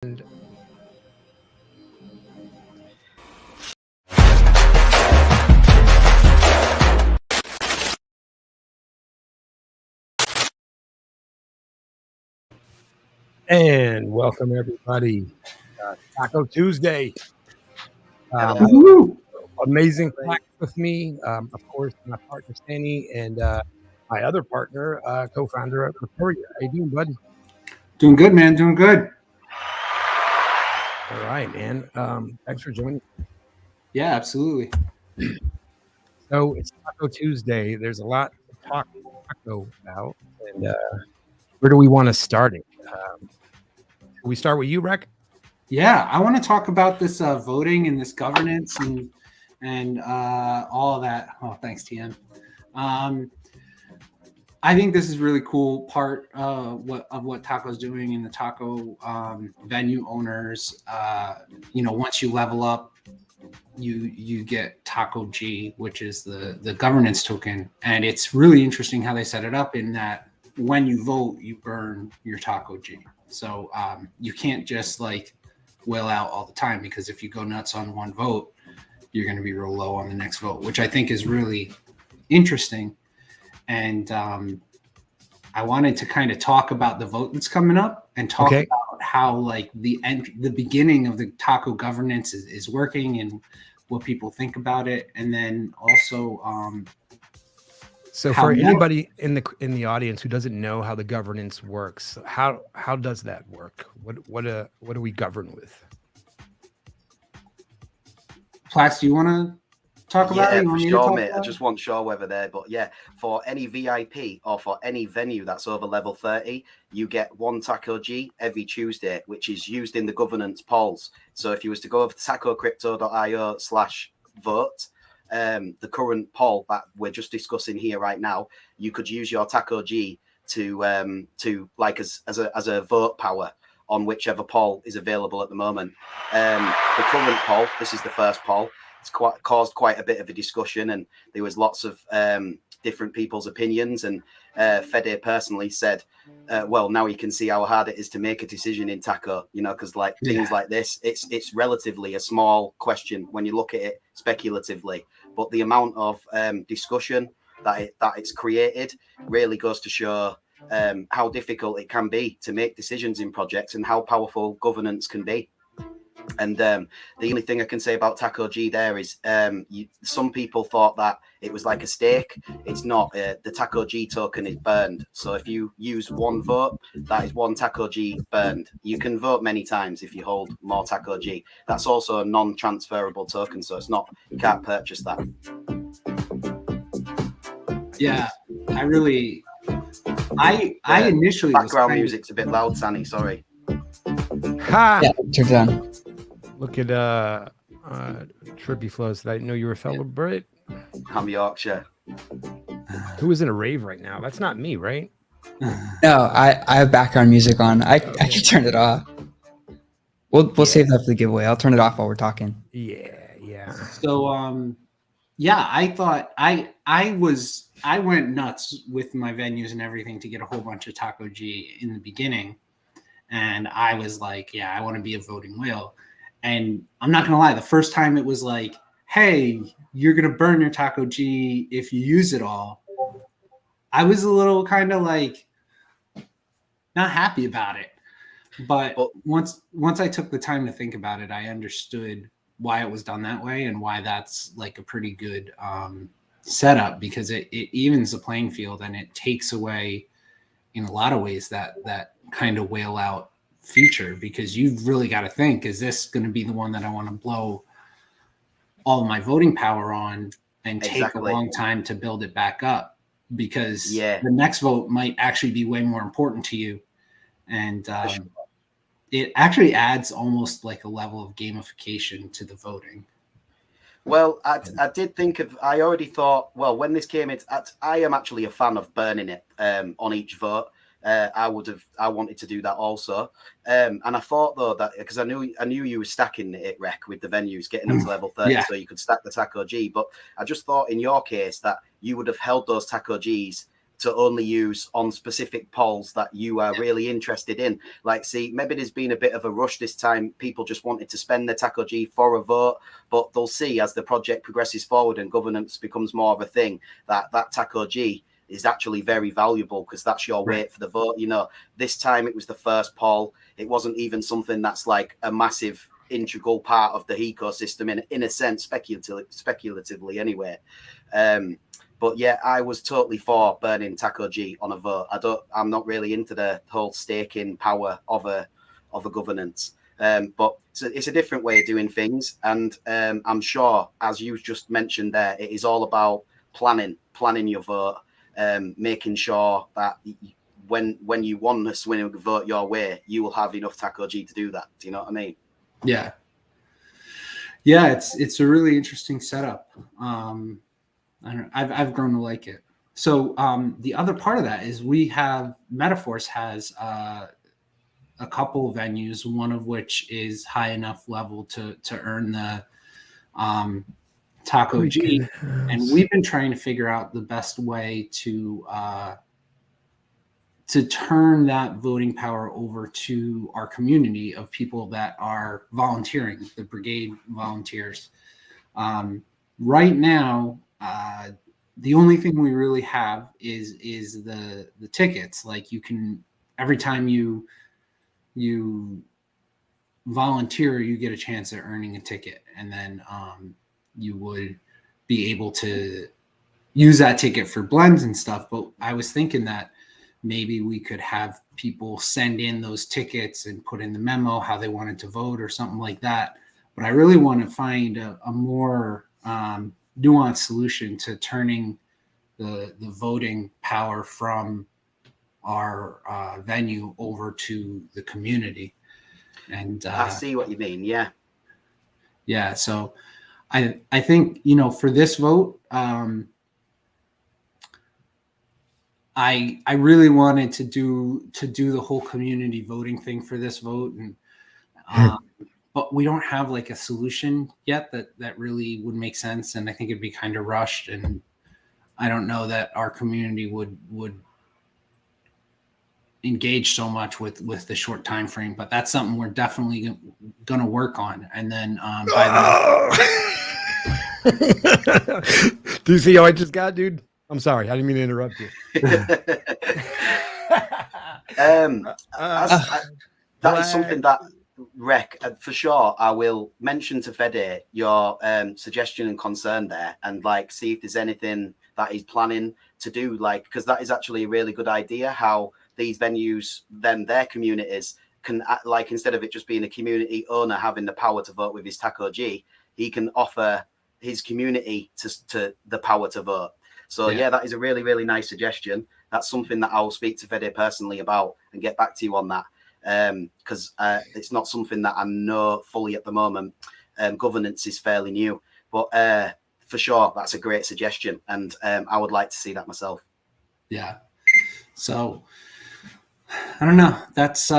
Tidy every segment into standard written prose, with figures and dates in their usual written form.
And welcome everybody. Taco Tuesday. Amazing facts with me. Of course, my partner Stanny and my other partner, co-founder of Victoria. How you doing, buddy? Doing good, man. Doing good. All right, man. Thanks for joining. Yeah, absolutely. So it's Taco Tuesday. There's a lot to talk taco about, and where do we want to start it? We start with you, Rec? Yeah, I want to talk about this voting and this governance and all of that. Oh, thanks, TM. I think this is really cool part what Taco's doing and the taco venue owners. Once you level up, you get Taco G, which is the governance token, and it's really interesting how they set it up in that when you vote, you burn your Taco G. So you can't just like whale out all the time, because if you go nuts on one vote, you're going to be real low on the next vote, which I think is really interesting. And I wanted to kind of talk about the vote that's coming up and talk about how like the beginning of the taco governance is working and what people think about it, and then also so for anybody in the audience who doesn't know how the governance works, how does that work? What do we govern with? Plax, do you want to talk about it? Yeah, for sure, mate. I just want sure whether there, but yeah, for any VIP or for any venue that's over level 30, you get one Taco G every Tuesday, which is used in the governance polls. So if you was to go over to tacocrypto.io/vote, the current poll that we're just discussing here right now, you could use your Taco G to like as a vote power on whichever poll is available at the moment. The current poll, this is the first poll. It's caused quite a bit of a discussion, and there was lots of different people's opinions. And Fede personally said, well, now you can see how hard it is to make a decision in Taco, because things like this, it's relatively a small question when you look at it speculatively. But the amount of discussion that it's created really goes to show how difficult it can be to make decisions in projects and how powerful governance can be. And the only thing I can say about Taco G there is some people thought that it was like a stake. It's not. The Taco G token is burned. So if you use one vote, that is one Taco G burned. You can vote many times if you hold more Taco G. That's also a non-transferable token, so it's not. You can't purchase that. Yeah, I initially background music's a bit loud, Sanny. Sorry. Ha! Yeah, turn it on. Look at Trippy Flows. Did I know you were a fellow Brit? I'm Yorkshire. Who is in a rave right now? That's not me, right? No, I have background music on. I can turn it off. We'll save that for the giveaway. I'll turn it off while we're talking. Yeah. So I thought I went nuts with my venues and everything to get a whole bunch of Taco G in the beginning. And I was like, yeah, I want to be a voting whale. And I'm not going to lie, the first time it was like, hey, you're going to burn your Taco G if you use it all. I was a little kind of like not happy about it. But once I took the time to think about it, I understood why it was done that way and why that's like a pretty good setup, because it evens the playing field and it takes away in a lot of ways that kind of whale out feature, because you've really got to think, is this going to be the one that I want to blow all of my voting power on and take a long time to build it back up, because the next vote might actually be way more important to you. And it actually adds almost like a level of gamification to the voting. Well, I did think of, I already thought, well, when this came in, I am actually a fan of burning it on each vote. I wanted to do that also. And I thought though that, because I knew you were stacking it, Rec, with the venues, getting them to level 30 so you could stack the Taco G. But I just thought in your case that you would have held those Taco Gs to only use on specific polls that you are really interested in. Like, see, maybe there's been a bit of a rush this time. People just wanted to spend their Taco G for a vote, but they'll see as the project progresses forward and governance becomes more of a thing that Taco G is actually very valuable, because that's your weight for the vote. You know, this time it was the first poll. It wasn't even something that's like a massive integral part of the ecosystem in a sense, speculatively anyway. But yeah, I was totally for burning Taco G on a vote. I'm not really into the whole staking power of a governance. But it's a different way of doing things. And I'm sure, as you just mentioned there, it is all about planning your vote, making sure that when you want to swing a vote your way, you will have enough Taco G to do that. Do you know what I mean? Yeah. Yeah, it's a really interesting setup. I've grown to like it. So the other part of that is Metaforce has a couple of venues, one of which is high enough level to earn the Taco G, and we've been trying to figure out the best way to turn that voting power over to our community of people that are volunteering, the brigade volunteers. Right now, the only thing we really have is the tickets. Like, you can, every time you volunteer, you get a chance at earning a ticket, and then you would be able to use that ticket for blends and stuff. But I was thinking that maybe we could have people send in those tickets and put in the memo how they wanted to vote or something like that. But I really want to find a more nuanced solution to turning the voting power from our venue over to the community. And I see what you mean. Yeah. So I think, you know, for this vote, I really wanted to do the whole community voting thing for this vote, and but we don't have like a solution yet that really would make sense, and I think it'd be kind of rushed, and I don't know that our community would engage so much with the short time frame. But that's something we're definitely going to work on. And then do you see how I just got, dude? I'm sorry, I didn't mean to interrupt you. That is something that, Rec, for sure, I will mention to Fede your suggestion and concern there, and like see if there's anything that he's planning to do, like, because that is actually a really good idea, how these venues, then their communities can, like, instead of it just being a community owner having the power to vote with his Taco G, he can offer his community to the power to vote. So yeah, that is a really, really nice suggestion. That's something that I'll speak to Fede personally about and get back to you on that. Because it's not something that I know fully at the moment. Governance is fairly new, but for sure, that's a great suggestion, and I would like to see that myself. Yeah. So I don't know. That's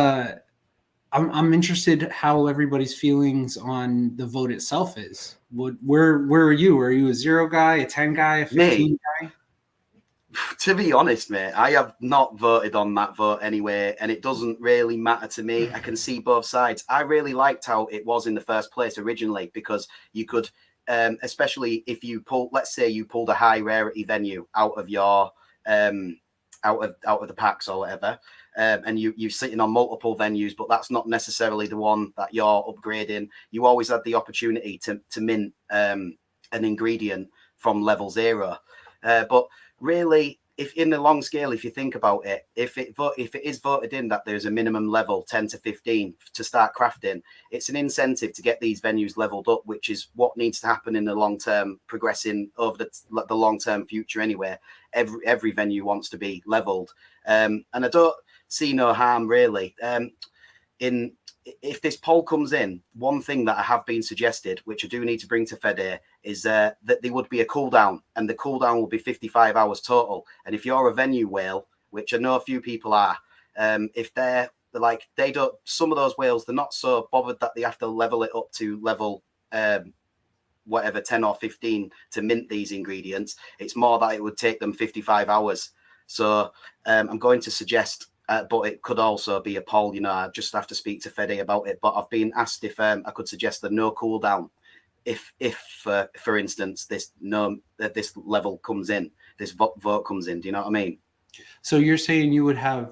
I'm interested how everybody's feelings on the vote itself is. Where are you? Are you a 0 guy, a 10 guy, a 15 guy? To be honest, mate, I have not voted on that vote anyway, and it doesn't really matter to me. I can see both sides. I really liked how it was in the first place originally, because you could, especially if you let's say you pulled a high rarity venue out of your out of the packs or whatever, and you're sitting on multiple venues, but that's not necessarily the one that you're upgrading. You always had the opportunity to mint an ingredient from level 0, but really, if in the long scale, if you think about it, if it is voted in that there's a minimum level 10 to 15 to start crafting, it's an incentive to get these venues leveled up, which is what needs to happen in the long term, progressing over the long term future anyway. Every venue wants to be leveled, and I don't see no harm really in. If this poll comes in, one thing that I have been suggested, which I do need to bring to Fede, is that there would be a cooldown, and the cooldown will be 55 hours total. And if you're a venue whale, which I know a few people are, if they're like, they don't, some of those whales, they're not so bothered that they have to level it up to level whatever 10 or 15 to mint these ingredients. It's more that it would take them 55 hours. So I'm going to suggest, but it could also be a poll. I just have to speak to Fede about it. But I've been asked if I could suggest the no cooldown. If for instance, this level comes in, this vote comes in. Do you know what I mean? So you're saying you would have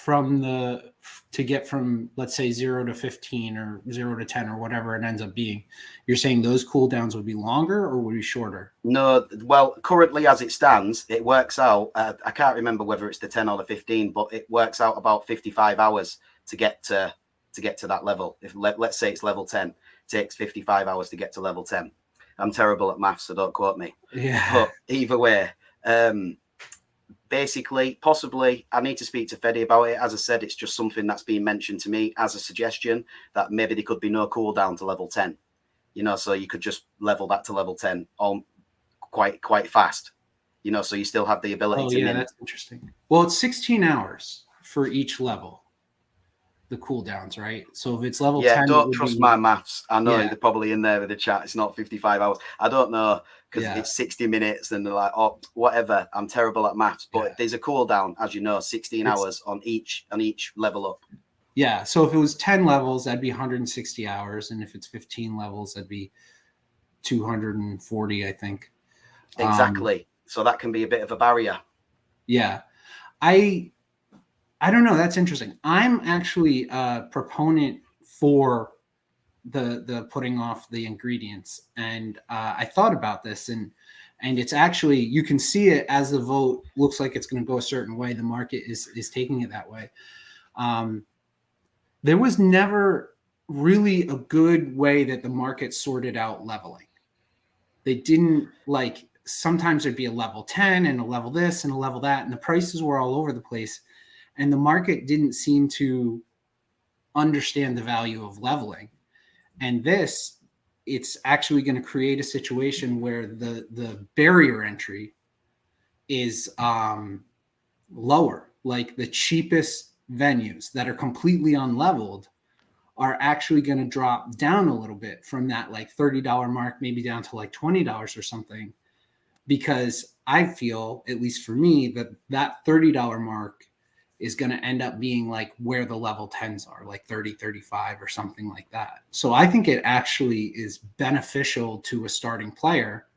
to get from, let's say, 0 to 15 or 0 to 10 or whatever it ends up being, you're saying those cooldowns would be longer or would be shorter? No, well, currently as it stands, it works out. I can't remember whether it's the 10 or the 15, but it works out about 55 hours to get to that level. If let's say it's level 10, it takes 55 hours to get to level 10. I'm terrible at maths, so don't quote me. Yeah. But either way, basically, possibly, I need to speak to Fede about it. As I said, it's just something that's been mentioned to me as a suggestion that maybe there could be no cooldown to level 10. So you could just level that to level 10 quite fast. So you still have the ability to. Yeah, that's interesting. Well, it's 16 hours for each level, the cooldowns, right? So if it's level 10, don't trust my maths. I know they're probably in there with the chat. It's not 55 hours. I don't know, because it's 60 minutes and they're like, oh, whatever. I'm terrible at maths, but there's a cooldown, as you know, 16 hours on each level up. Yeah. So if it was 10 levels, that'd be 160 hours. And if it's 15 levels, that'd be 240, I think. Exactly. So that can be a bit of a barrier. Yeah. I don't know. That's interesting. I'm actually a proponent for the putting off the ingredients. And I thought about this, and it's actually, you can see it as the vote looks like it's going to go a certain way. The market is taking it that way. There was never really a good way that the market sorted out leveling. They didn't, like, sometimes there'd be a level 10 and a level this and a level that, and the prices were all over the place. And the market didn't seem to understand the value of leveling. And it's actually going to create a situation where the barrier entry is lower. Like the cheapest venues that are completely unleveled are actually going to drop down a little bit from that like $30 mark, maybe down to like $20 or something. Because I feel, at least for me, that $30 mark is going to end up being like where the level 10s are, like 30, 35 or something like that. So I think it actually is beneficial to a starting player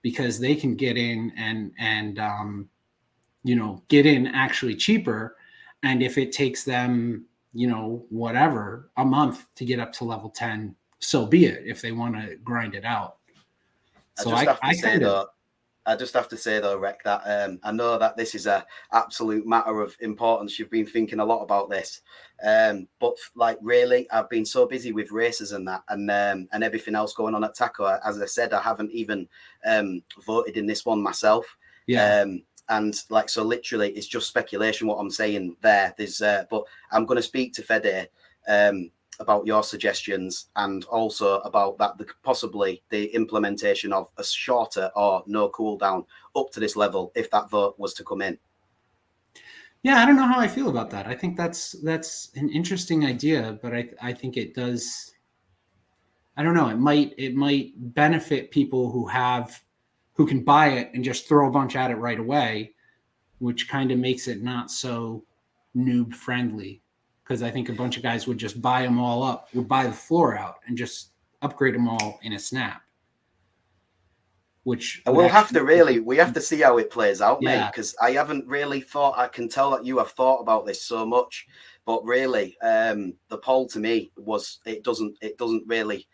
because they can get in and get in actually cheaper. And if it takes them, whatever, a month to get up to level 10, so be it, if they want to grind it out. So I just have to say though, Rec, that I know that this is a absolute matter of importance. You've been thinking a lot about this, but like really, I've been so busy with races and that, and everything else going on at Taco. As I said, I haven't even voted in this one myself. Yeah. And like, so literally, it's just speculation what I'm saying there. But I'm going to speak to Fede about your suggestions and also about that possibly the implementation of a shorter or no cooldown up to this level if that vote was to come in. Yeah, I don't know how I feel about that. I think that's an interesting idea, but I think it does. I don't know. It might benefit people who can buy it and just throw a bunch at it right away, which kind of makes it not so noob friendly. Because I think a bunch of guys would just buy them all up, would buy the floor out and just upgrade them all in a snap. Which we have to see how it plays out, mate, because I haven't really thought. I can tell that you have thought about this so much, but really, the poll to me was it doesn't really,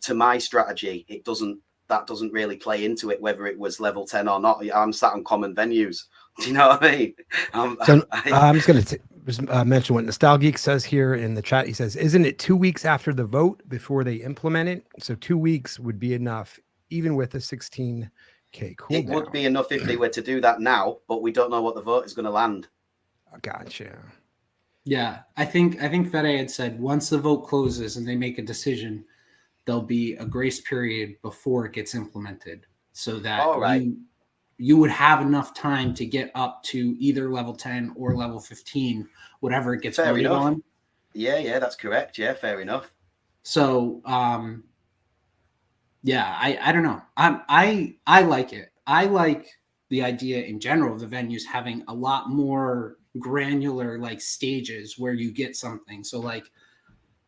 to my strategy, that doesn't really play into it whether it was level 10 or not. I'm sat on common venues. Do you know what I mean? I'm just going to mention what Nostalgeek says here in the chat. He says, isn't it 2 weeks after the vote before they implement it? So 2 weeks would be enough, even with a 16K cooldown. It would be enough if they were to do that now, but we don't know what the vote is going to land. Gotcha. Yeah, I think Fede had said once the vote closes and they make a decision, there'll be a grace period before it gets implemented so that you would have enough time to get up to either level 10 or level 15, whatever it gets voted on. Yeah, that's correct. Yeah, fair enough. So, I don't know. I like it. I like the idea in general of the venues having a lot more granular like stages where you get something. So like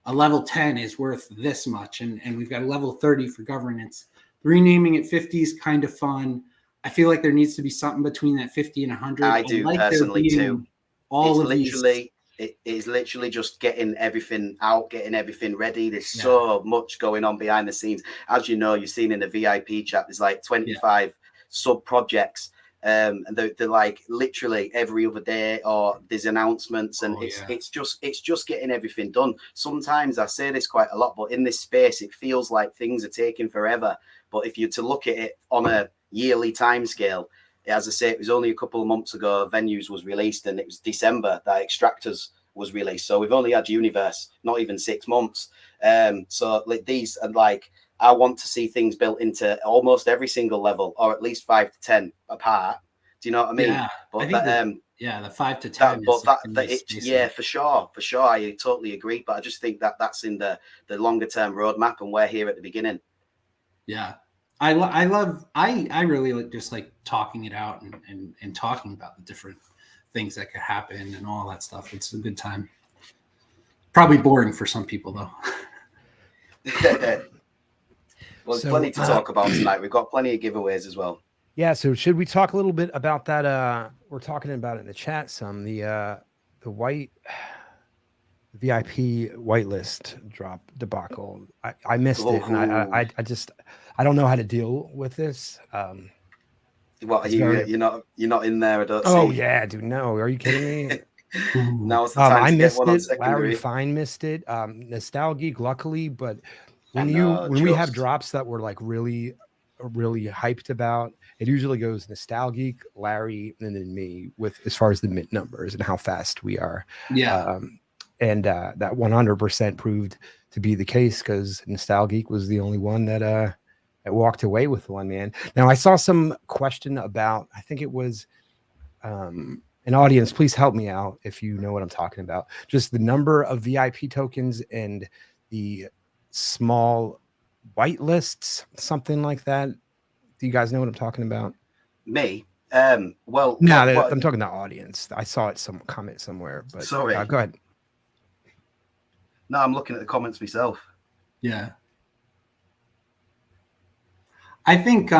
a level 10 is worth this much, and we've got a level 30 for governance. Renaming it 50 is kind of fun. I feel like there needs to be something between that 50 and 100. I do like personally too. All it's of literally these. it is literally just getting everything out, getting everything ready. There's Yeah. so much going on behind the scenes. As you know, you've seen in the VIP chat, there's like 25 sub projects. And they're like literally every other day, or there's announcements, and it's just getting everything done. Sometimes I say this quite a lot, but in this space, it feels like things are taking forever. But if you're to look at it on a yearly timescale, as I say, it was only a couple of months ago Venues was released, and it was December that Extractors was released. So we've only had Universe not even 6 months. So like these, and like I want to see things built into almost every single level, or at least 5 to 10 apart. Do you know what I mean? Yeah, but I think the 5 to 10. For sure, I totally agree. But I just think that that's in the longer term roadmap, and we're here at the beginning. Yeah, I really like just like talking it out and talking about the different things that could happen and all that stuff. It's a good time. Probably boring for some people though. Well, there's plenty to talk about tonight. We've got plenty of giveaways as well. Yeah, so should we talk a little bit about that? We're talking about it in the chat some, the white VIP whitelist drop debacle. I missed it, and I don't know how to deal with this. What you're not in there? I don't see. Oh yeah, dude, no, are you kidding me? Now's the time I to missed get one on it. secondary. Larry Fine missed it. Nostalgeek, luckily, but when we have drops that we're like really hyped about, it usually goes Nostalgeek, Larry, and then me with as far as the mint numbers and how fast we are. Yeah. And that 100% proved to be the case, because Nostalgeek was the only one that walked away with one, man. Now I saw some question about, I think it was an audience, please help me out if you know what I'm talking about. Just the number of VIP tokens and the small whitelists, something like that. Do you guys know what I'm talking about? Me? I'm talking to the audience. I saw it some comment somewhere, but sorry. Go ahead. No, I'm looking at the comments myself. Yeah. I think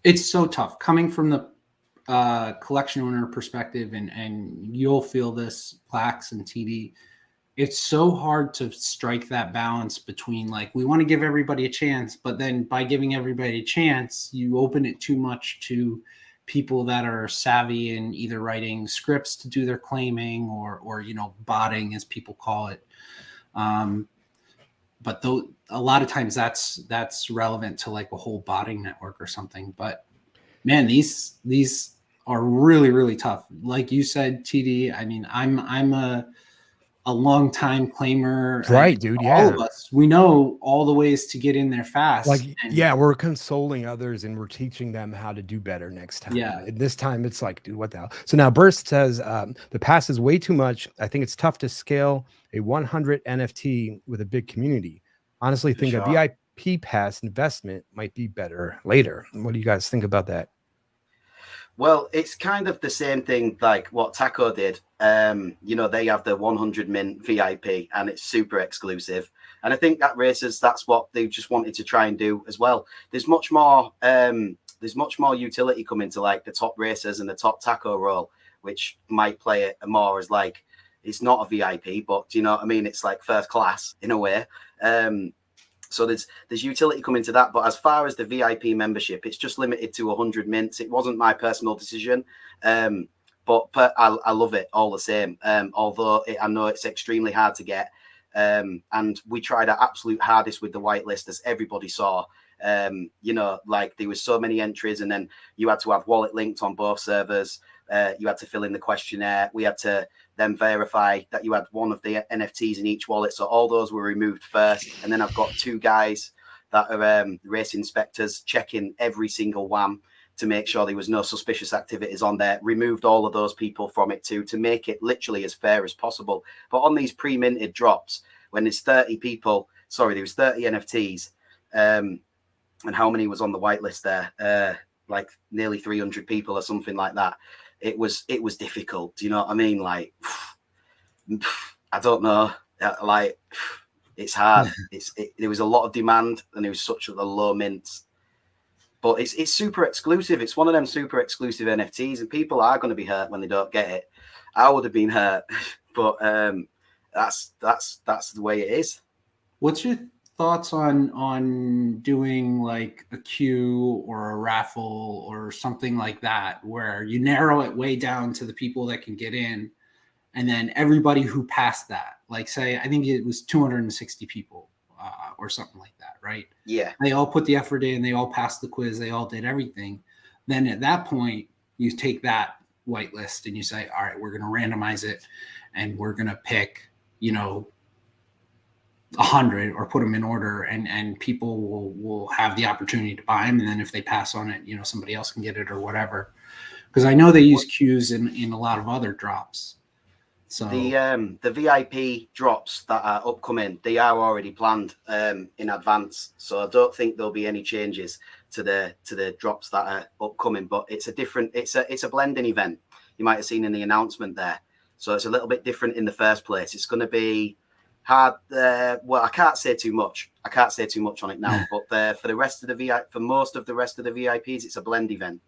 it's so tough coming from the collection owner perspective, and you'll feel this, Plax and TD. It's so hard to strike that balance between like, we want to give everybody a chance, but then by giving everybody a chance, you open it too much to people that are savvy in either writing scripts to do their claiming or botting, as people call it. But though a lot of times that's relevant to like a whole botting network or something. But man, these are really, really tough. Like you said, TD, I mean, I'm a long time claimer. Right, dude. Yeah. All of us, we know all the ways to get in there fast. Like, we're consoling others and we're teaching them how to do better next time. Yeah. And this time it's like, dude, what the hell? So now Burst says the pass is way too much. I think it's tough to scale a 100 NFT with a big community. Honestly, think a VIP pass investment might be better later. What do you guys think about that? Well, it's kind of the same thing like what Taco did. They have the 100 mint VIP, and it's super exclusive. And I think that's what they just wanted to try and do as well. There's much more utility coming to like the top racers and the top Taco role, which might play it more as like, it's not a VIP, but do you know what I mean? It's like first class in a way. So there's utility coming to that. But as far as the VIP membership, it's just limited to 100 mints. It wasn't my personal decision. But I love it all the same. Although I know it's extremely hard to get. And we tried our absolute hardest with the whitelist, as everybody saw. Like there was so many entries, and then you had to have wallet linked on both servers. You had to fill in the questionnaire. We had to then verify that you had one of the NFTs in each wallet. So all those were removed first. And then I've got 2 guys that are race inspectors checking every single WAM to make sure there was no suspicious activities on there. Removed all of those people from it too, to make it literally as fair as possible. But on these pre-minted drops, when there's 30 people, there was 30 NFTs. And how many was on the whitelist there? like nearly 300 people or something like that. It was difficult. Do you know what I mean? Like, I don't know. Like, it's hard. There was a lot of demand, and it was such a low mints. But it's super exclusive. It's one of them super exclusive NFTs, and people are going to be hurt when they don't get it. I would have been hurt, but that's the way it is. What's your thoughts on doing like a queue or a raffle or something like that, where you narrow it way down to the people that can get in, and then everybody who passed that, like say, I think it was 260 people or something like that, right? Yeah. They all put the effort in, they all passed the quiz, they all did everything. Then at that point, you take that whitelist and you say, all right, we're going to randomize it, and we're going to pick, 100 or put them in order, and people will have the opportunity to buy them. And then if they pass on it, somebody else can get it or whatever. Because I know they use queues in a lot of other drops. So the VIP drops that are upcoming, they are already planned in advance. So I don't think there'll be any changes to the drops that are upcoming. But it's a blending event. You might have seen in the announcement there. So it's a little bit different in the first place. It's going to be hard. Well, I can't say too much. On it now. But for the rest of the for most of the rest of the VIPs, it's a blend event.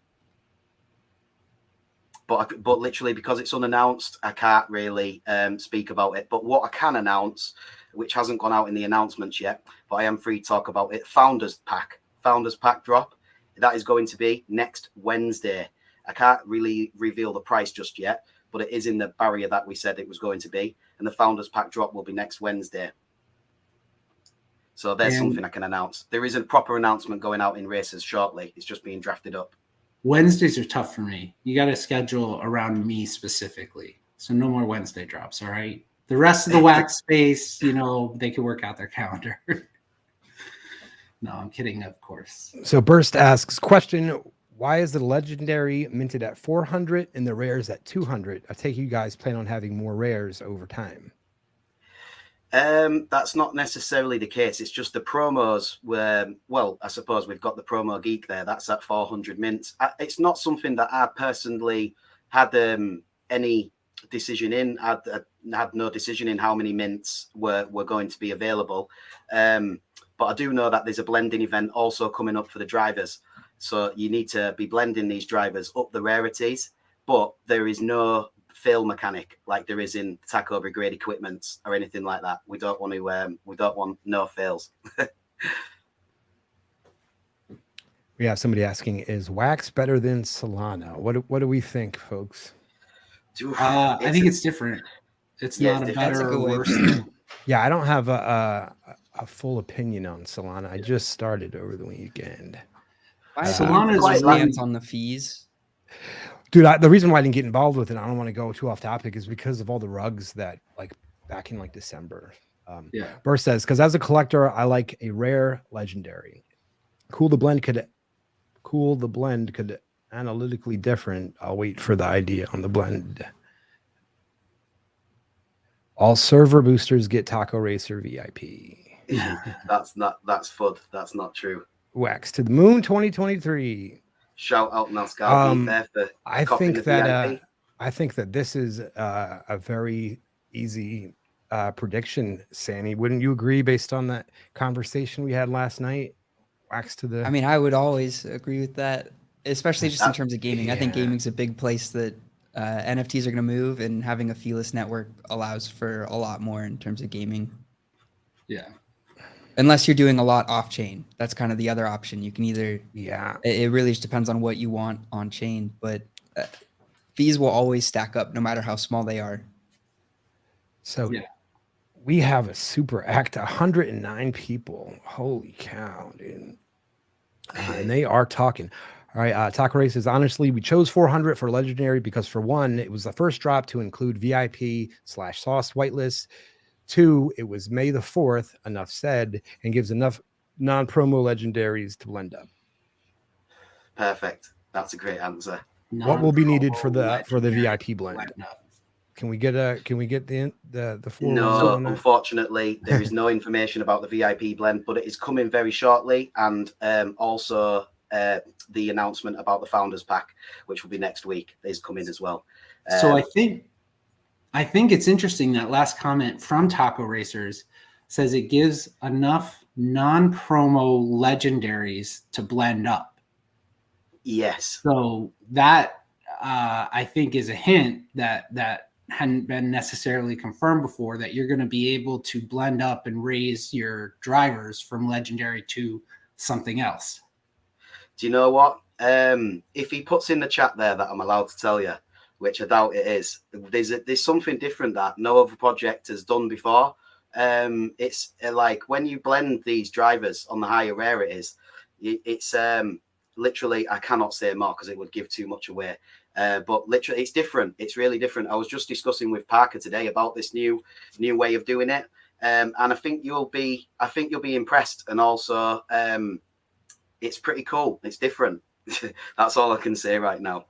But literally, because it's unannounced, I can't really speak about it. But what I can announce, which hasn't gone out in the announcements yet, but I am free to talk about it, Founders Pack drop. That is going to be next Wednesday. I can't really reveal the price just yet, but it is in the barrier that we said it was going to be. And the Founders Pack drop will be next Wednesday. So there's something I can announce. There is a proper announcement going out in races shortly. It's just being drafted up. Wednesdays are tough for me. You got to schedule around me specifically. So no more Wednesday drops. All right. The rest of the wax space, they can work out their calendar. No, I'm kidding, of course. So Burst asks, question, why is the legendary minted at 400 and the rares at 200? I take you guys plan on having more rares over time. That's not necessarily the case. It's just the promos were, well, I suppose we've got the promo geek there. That's at 400 mints. It's not something that I personally had any decision in. I had no decision in how many mints were going to be available. But I do know that there's a blending event also coming up for the drivers. So you need to be blending these drivers up the rarities, but there is no fail mechanic like there is in Taco Brigade equipments or anything like that. We don't want no fails. We have somebody asking, is wax better than Solana? What do we think, folks? I think it's different. It's not a better or worse thing. Yeah, I don't have a full opinion on Solana. I just started over the weekend. Solana's lands on the fees. Dude, the reason why I didn't get involved with it, I don't want to go too off topic, is because of all the rugs that back in December. Burr says, because as a collector, I like a rare legendary. Cool the blend could analytically different. I'll wait for the idea on the blend. All server boosters get Taco Racer VIP. That's FUD. That's not true. Wax to the Moon 2023. Shout out Nascar there for I think that this is a very easy prediction, Sammy. Wouldn't you agree based on that conversation we had last night? Wax to the. I mean, I would always agree with that, especially just in terms of gaming. I think gaming's a big place that NFTs are going to move, and having a feeless network allows for a lot more in terms of gaming. Yeah. Unless you're doing a lot off chain. That's kind of the other option. You can either, it really just depends on what you want on chain, but fees will always stack up no matter how small they are. So we have a super act, 109 people. Holy cow, dude. And they are talking. All right. Taco Race says, honestly, we chose 400 for legendary because for one, it was the first drop to include VIP/sauce whitelist. 2, it was May the 4th, enough said, and gives enough non-promo legendaries to blend up. Perfect. That's a great answer. What will be needed for the VIP blend? Can we get the full? No, unfortunately, there is no information about the VIP blend, but it is coming very shortly. And also, the announcement about the Founders Pack, which will be next week, is coming as well. So I think it's interesting that last comment from Taco Racers says it gives enough non-promo legendaries to blend up. Yes. So that I think is a hint that hadn't been necessarily confirmed before, that you're going to be able to blend up and raise your drivers from legendary to something else. Do you know what? If he puts in the chat there that I'm allowed to tell you, which I doubt it is, there's something different that no other project has done before. It's like when you blend these drivers on the higher rarities, it's literally, I cannot say more because it would give too much away. But literally, it's different. It's really different. I was just discussing with Parker today about this new way of doing it, and I think you'll be impressed. And also, it's pretty cool. It's different. That's all I can say right now.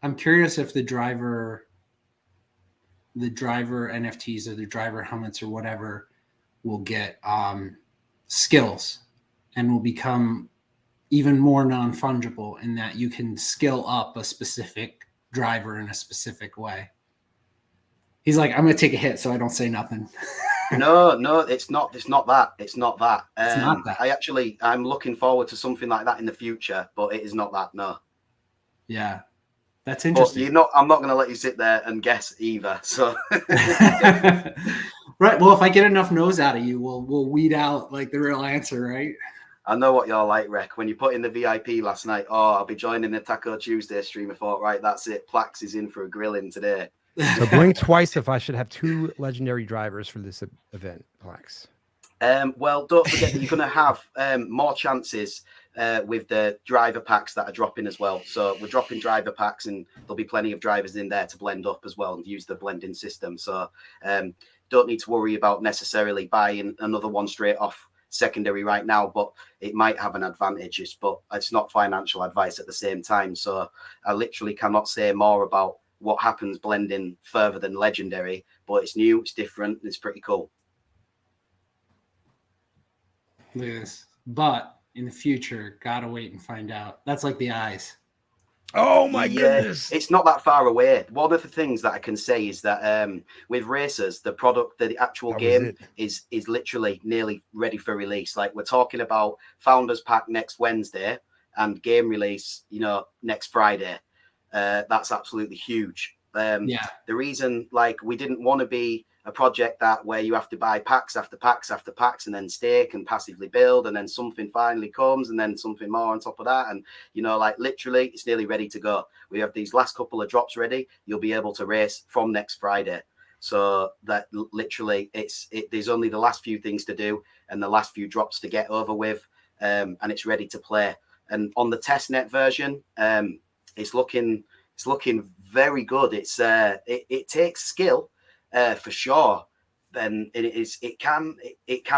I'm curious if the driver NFTs or the driver helmets or whatever will get skills and will become even more non-fungible in that you can skill up a specific driver in a specific way. He's like, I'm going to take a hit so I don't say nothing. No, it's not that. It's not that. It's not that. I'm looking forward to something like that in the future, but it is not that. No. Yeah. That's interesting. But I'm not going to let you sit there and guess either. So. Right. Well, if I get enough no's out of you, we'll weed out like the real answer, right? I know what you're like, Rec. When you put in the VIP last night, I'll be joining the Taco Tuesday stream. I thought, right, that's it. Plax is in for a grilling today. So blink twice if I should have 2 legendary drivers for this event, Plax. Well, don't forget that you're going to have more chances with the driver packs that are dropping as well. So we're dropping driver packs, and there'll be plenty of drivers in there to blend up as well and use the blending system. So don't need to worry about necessarily buying another one straight off secondary right now, but it might have an advantage, but it's not financial advice at the same time. So I literally cannot say more about what happens blending further than legendary, but it's new, it's different, and it's pretty cool. Look at this. But in the future, gotta wait and find out. That's like the eyes. Oh my goodness. It's not that far away. One of the things that I can say is that with Racers, the product, the actual game is literally nearly ready for release. Like we're talking about Founders Pack next Wednesday and game release, next Friday. That's absolutely huge. The reason, like, we didn't want to be a project that where you have to buy packs after packs after packs and then stake and passively build, and then something finally comes and then something more on top of that. And, like literally it's nearly ready to go. We have these last couple of drops ready. You'll be able to race from next Friday. So that literally there's only the last few things to do and the last few drops to get over with. And it's ready to play. And on the testnet version, it's looking very good. It takes skill for sure. Then it can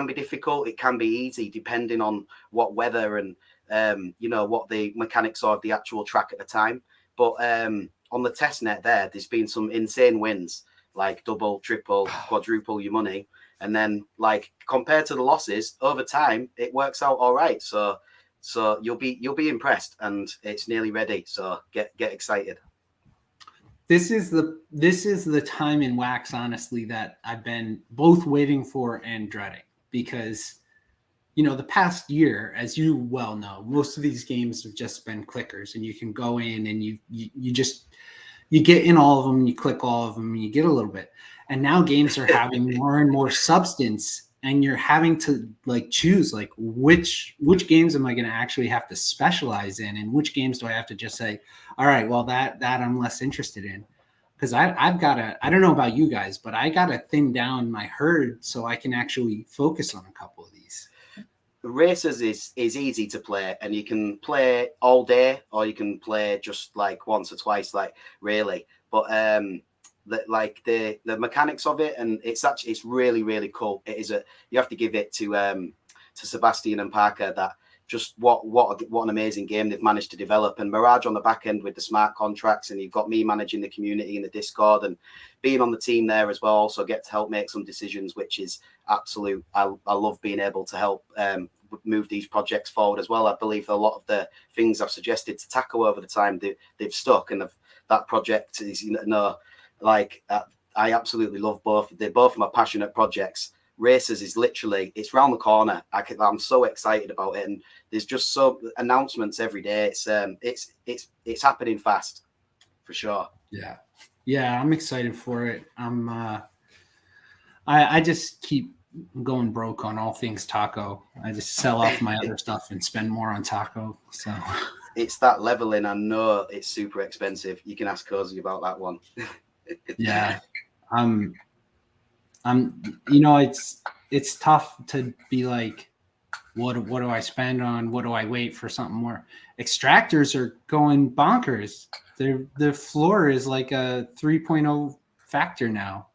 be difficult. It can be easy depending on what weather and what the mechanics are of the actual track at the time. But on the testnet there's been some insane wins, like double, triple, quadruple your money, and then like compared to the losses over time, it works out all right. So you'll be impressed, and it's nearly ready. So get excited. This is the time in Wax, honestly, that I've been both waiting for and dreading, because the past year, as you well know, most of these games have just been clickers, and you can go in and you get in all of them, you click all of them, and you get a little bit. And now games are having more and more substance, and you're having to like choose like which games am I going to actually have to specialize in, and which games do I have to just say, all right, well that I'm less interested in, because I've got to, I don't know about you guys, but I got to thin down my herd so I can actually focus on a couple of these. Racers is easy to play, and you can play all day, or you can play just like once or twice, like really. But the mechanics of it, and it's really, really cool. It is you have to give it to Sebastian and Parker, that just what an amazing game they've managed to develop, and Mirage on the back end with the smart contracts, and you've got me managing the community in the Discord and being on the team there as well. Also get to help make some decisions, which is absolute. I love being able to help move these projects forward as well. I believe a lot of the things I've suggested to Taco over the time, they've stuck, and that project is, I absolutely love both. They're both my passionate projects. Races is literally, it's round the corner. I'm so excited about it, and there's just so announcements every day. It's happening fast, for sure. Yeah, I'm excited for it. I just keep going broke on all things taco. I just sell off my other stuff and spend more on taco. So it's that leveling. I know it's super expensive. You can ask Cozy about that one. Yeah. It's tough to be like, what do I spend on? What do I wait for something more? Extractors are going bonkers. The floor is like a 3.0 factor now.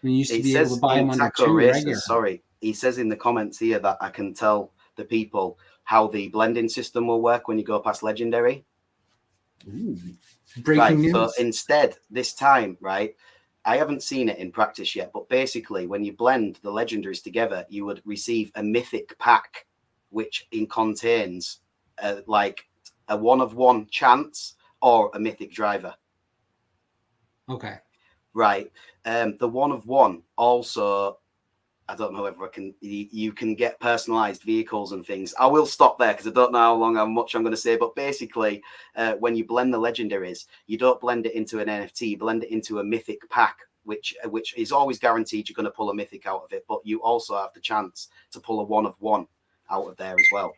We used to be able to buy them under Taco 2 Races, regular. sorry, he says in the comments here that I can tell the people how the blending system will work when you go past Legendary. Ooh. Breaking news. So instead, this time, right, I haven't seen it in practice yet, but basically when you blend the Legendaries together, you would receive a mythic pack, which contains like a 1-of-1 chance or a mythic driver. Okay. Right. The 1-of-1 also, I don't know whether you can get personalized vehicles and things. I will stop there because I don't know how much I'm going to say, but basically when you blend the legendaries, you don't blend it into an NFT, you blend it into a mythic pack, which is always guaranteed you're going to pull a mythic out of it, but you also have the chance to pull a 1-of-1 out of there as well.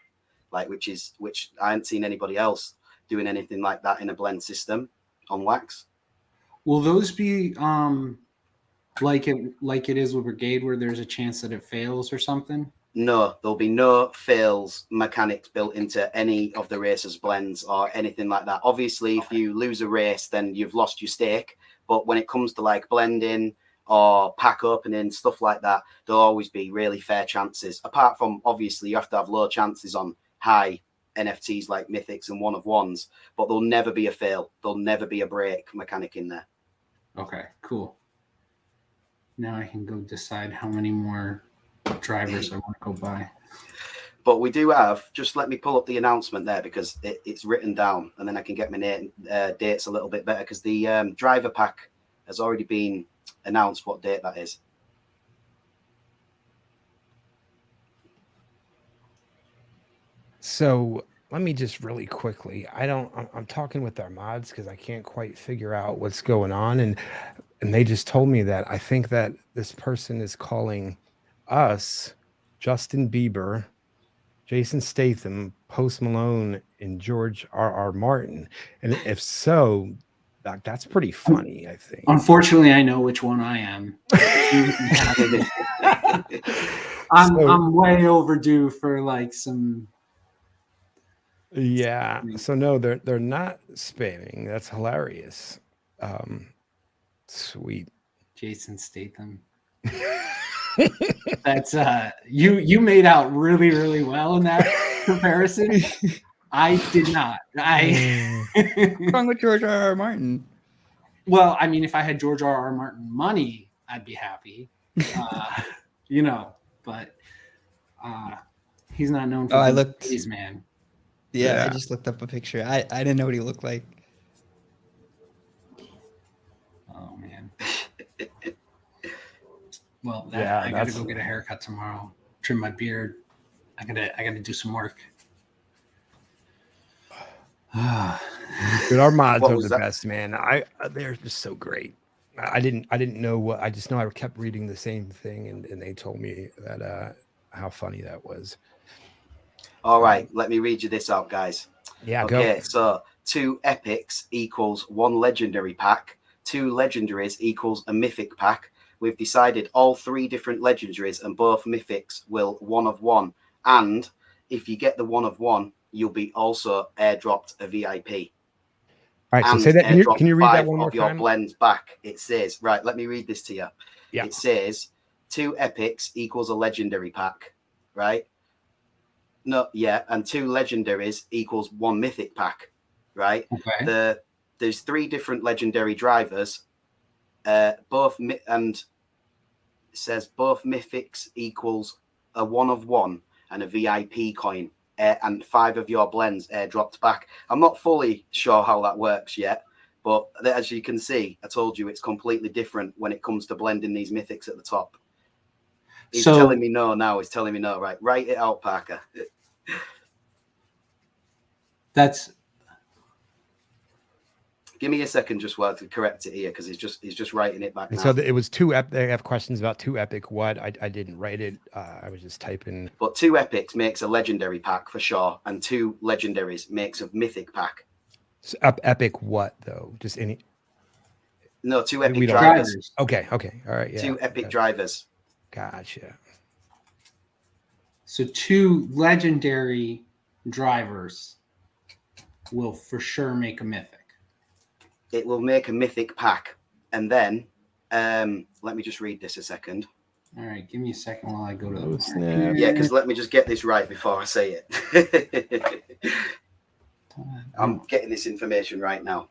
Which I haven't seen anybody else doing anything like that in a blend system on Wax. Will those be like it is with Brigade, where there's a chance that it fails or something? No, there'll be no fails mechanics built into any of the races blends or anything like that. Obviously, if you lose a race, then you've lost your stake. But when it comes to like blending or pack opening, stuff like that, there'll always be really fair chances. Apart from, obviously, you have to have low chances on high NFTs like mythics and 1-of-1s, but there'll never be a fail. There'll never be a break mechanic in there. Okay, cool. Now I can go decide how many more drivers I want to go buy. But we do have, just let me pull up the announcement there because it's written down, and then I can get my dates a little bit better because the driver pack has already been announced what date that is. So let me just really quickly, I'm talking with our mods because I can't quite figure out what's going on. And they just told me that I think that this person is calling us Justin Bieber, Jason Statham, Post Malone, and George R.R. Martin. And if so, that's pretty funny, I think. Unfortunately, I know which one I am. I'm way overdue for like some. Yeah. So no, they're not spamming. That's hilarious. Sweet. Jason Statham. That's you made out really, really well in that comparison. I did not. What's wrong with George R.R. Martin? Well, I mean, if I had George R.R. Martin money, I'd be happy. But he's not known for these, man. Yeah, I just looked up a picture. I didn't know what he looked like. Oh man. Well, yeah, I gotta go get a haircut tomorrow. Trim my beard. I gotta do some work. Dude, our mods are the best, man. They're just so great. I didn't know what. I just know I kept reading the same thing, and they told me that how funny that was. All right, let me read you this out, guys. Yeah. Okay, go. So 2 epics equals 1 legendary pack. 2 legendaries equals a mythic pack. We've decided all 3 different legendaries and both mythics will 1-of-1. And if you get the 1-of-1, you'll be also airdropped a VIP. All right, so say that. Can you read that one more time? Your blends back. It says, right, let me read this to you. Yeah. It says 2 epics equals a legendary pack, right? No, yeah, and 2 legendaries equals 1 mythic pack, right? Okay. There's 3 different legendary drivers, and it says both mythics equals a 1-of-1, and a VIP coin, and 5 of your blends airdropped back. I'm not fully sure how that works yet, but as you can see, I told you it's completely different when it comes to blending these mythics at the top. He's telling me no now. He's telling me no. Right, write it out, Parker. That's. Give me a second just while to correct it here, because he's just writing it back And now. so it was two. They have questions about 2 epic. What I didn't write it. I was just typing. But 2 epics makes a legendary pack for sure, and 2 legendaries makes a mythic pack. So epic what though? Just any? No, 2 epic don't- drivers. Okay. All right. Yeah. 2 epic drivers. Gotcha. So 2 legendary drivers will for sure make a mythic. It will make a mythic pack, and then let me just read this a second. All right, give me a second while I go to the snap. Yeah, because let me just get this right before I say it. I'm getting this information right now.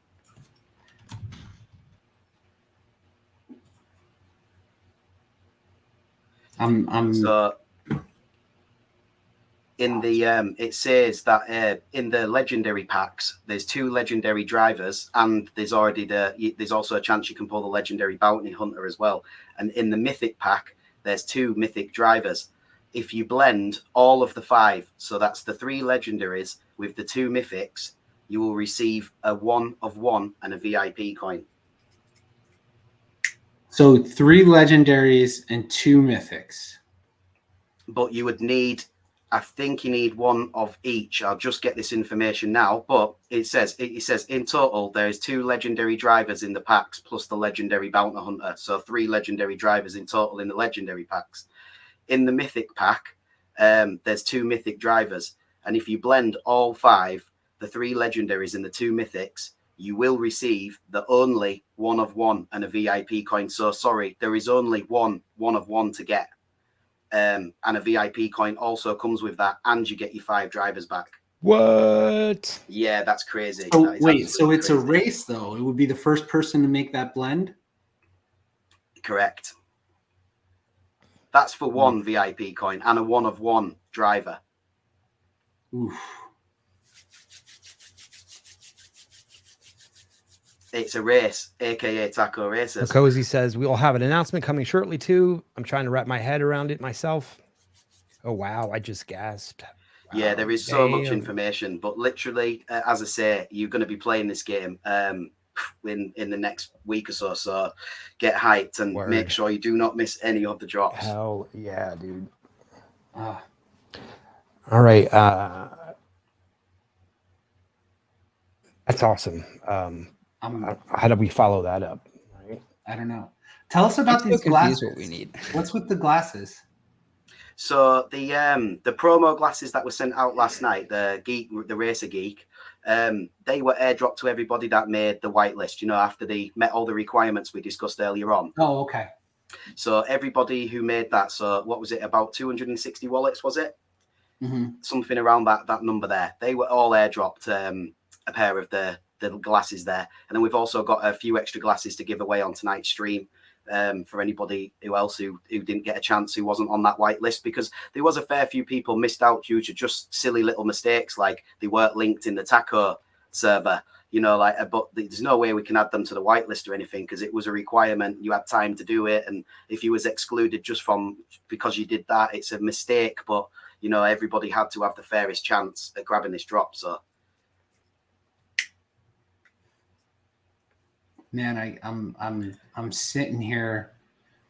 So in the it says that in the legendary packs there's 2 legendary drivers, and there's also a chance you can pull the legendary bounty hunter as well. And in the mythic pack there's 2 mythic drivers. If you blend all of the 5, so that's the 3 legendaries with the 2 mythics, you will receive a 1 of 1 and a VIP coin. So 3 legendaries and 2 mythics. But you would need, I think you need 1 of each. I'll just get this information now. But it says in total there's 2 legendary drivers in the packs plus the legendary bounty hunter. So 3 legendary drivers in total in the legendary packs. In the mythic pack, there's 2 mythic drivers, and if you blend all 5, the 3 legendaries and the 2 mythics, you will receive the only 1 of 1 and a VIP coin. So sorry, there is only one of 1 to get. And a VIP coin also comes with that, and you get your 5 drivers back. What? Yeah, that's crazy. So That is wait, so it's crazy. a race though. It would be the first person to make that blend? Correct. That's for 1 VIP coin and a 1 of 1 driver. Oof. It's a race, aka Taco Races. Cozy says we will have an announcement coming shortly too. I'm trying to wrap my head around it myself. Oh wow, I just gasped. Wow, yeah, there is so much information, but literally, as I say, you're going to be playing this game in the next week or so. So get hyped and make sure you do not miss any of the drops. Hell yeah, dude. All right. That's awesome. How do we follow that up? Right? I don't know. Tell us about these glasses. What we need. What's with the glasses? So the promo glasses that were sent out last night, the Racer Geek, they were airdropped to everybody that made the whitelist. You know, after they met all the requirements we discussed earlier on. Oh, okay. So everybody who made that, so what was it, about 260 wallets, was it? Mm-hmm. Something around that number there. They were all airdropped a pair of the glasses there, and then we've also got a few extra glasses to give away on tonight's stream for anybody who didn't get a chance, who wasn't on that white list, because there was a fair few people missed out due to just silly little mistakes, like they weren't linked in the Taco server, you know, like, but there's no way we can add them to the whitelist or anything, because it was a requirement. You had time to do it, and if you was excluded just because you did that, it's a mistake. But you know, everybody had to have the fairest chance at grabbing this drop. So man, I'm sitting here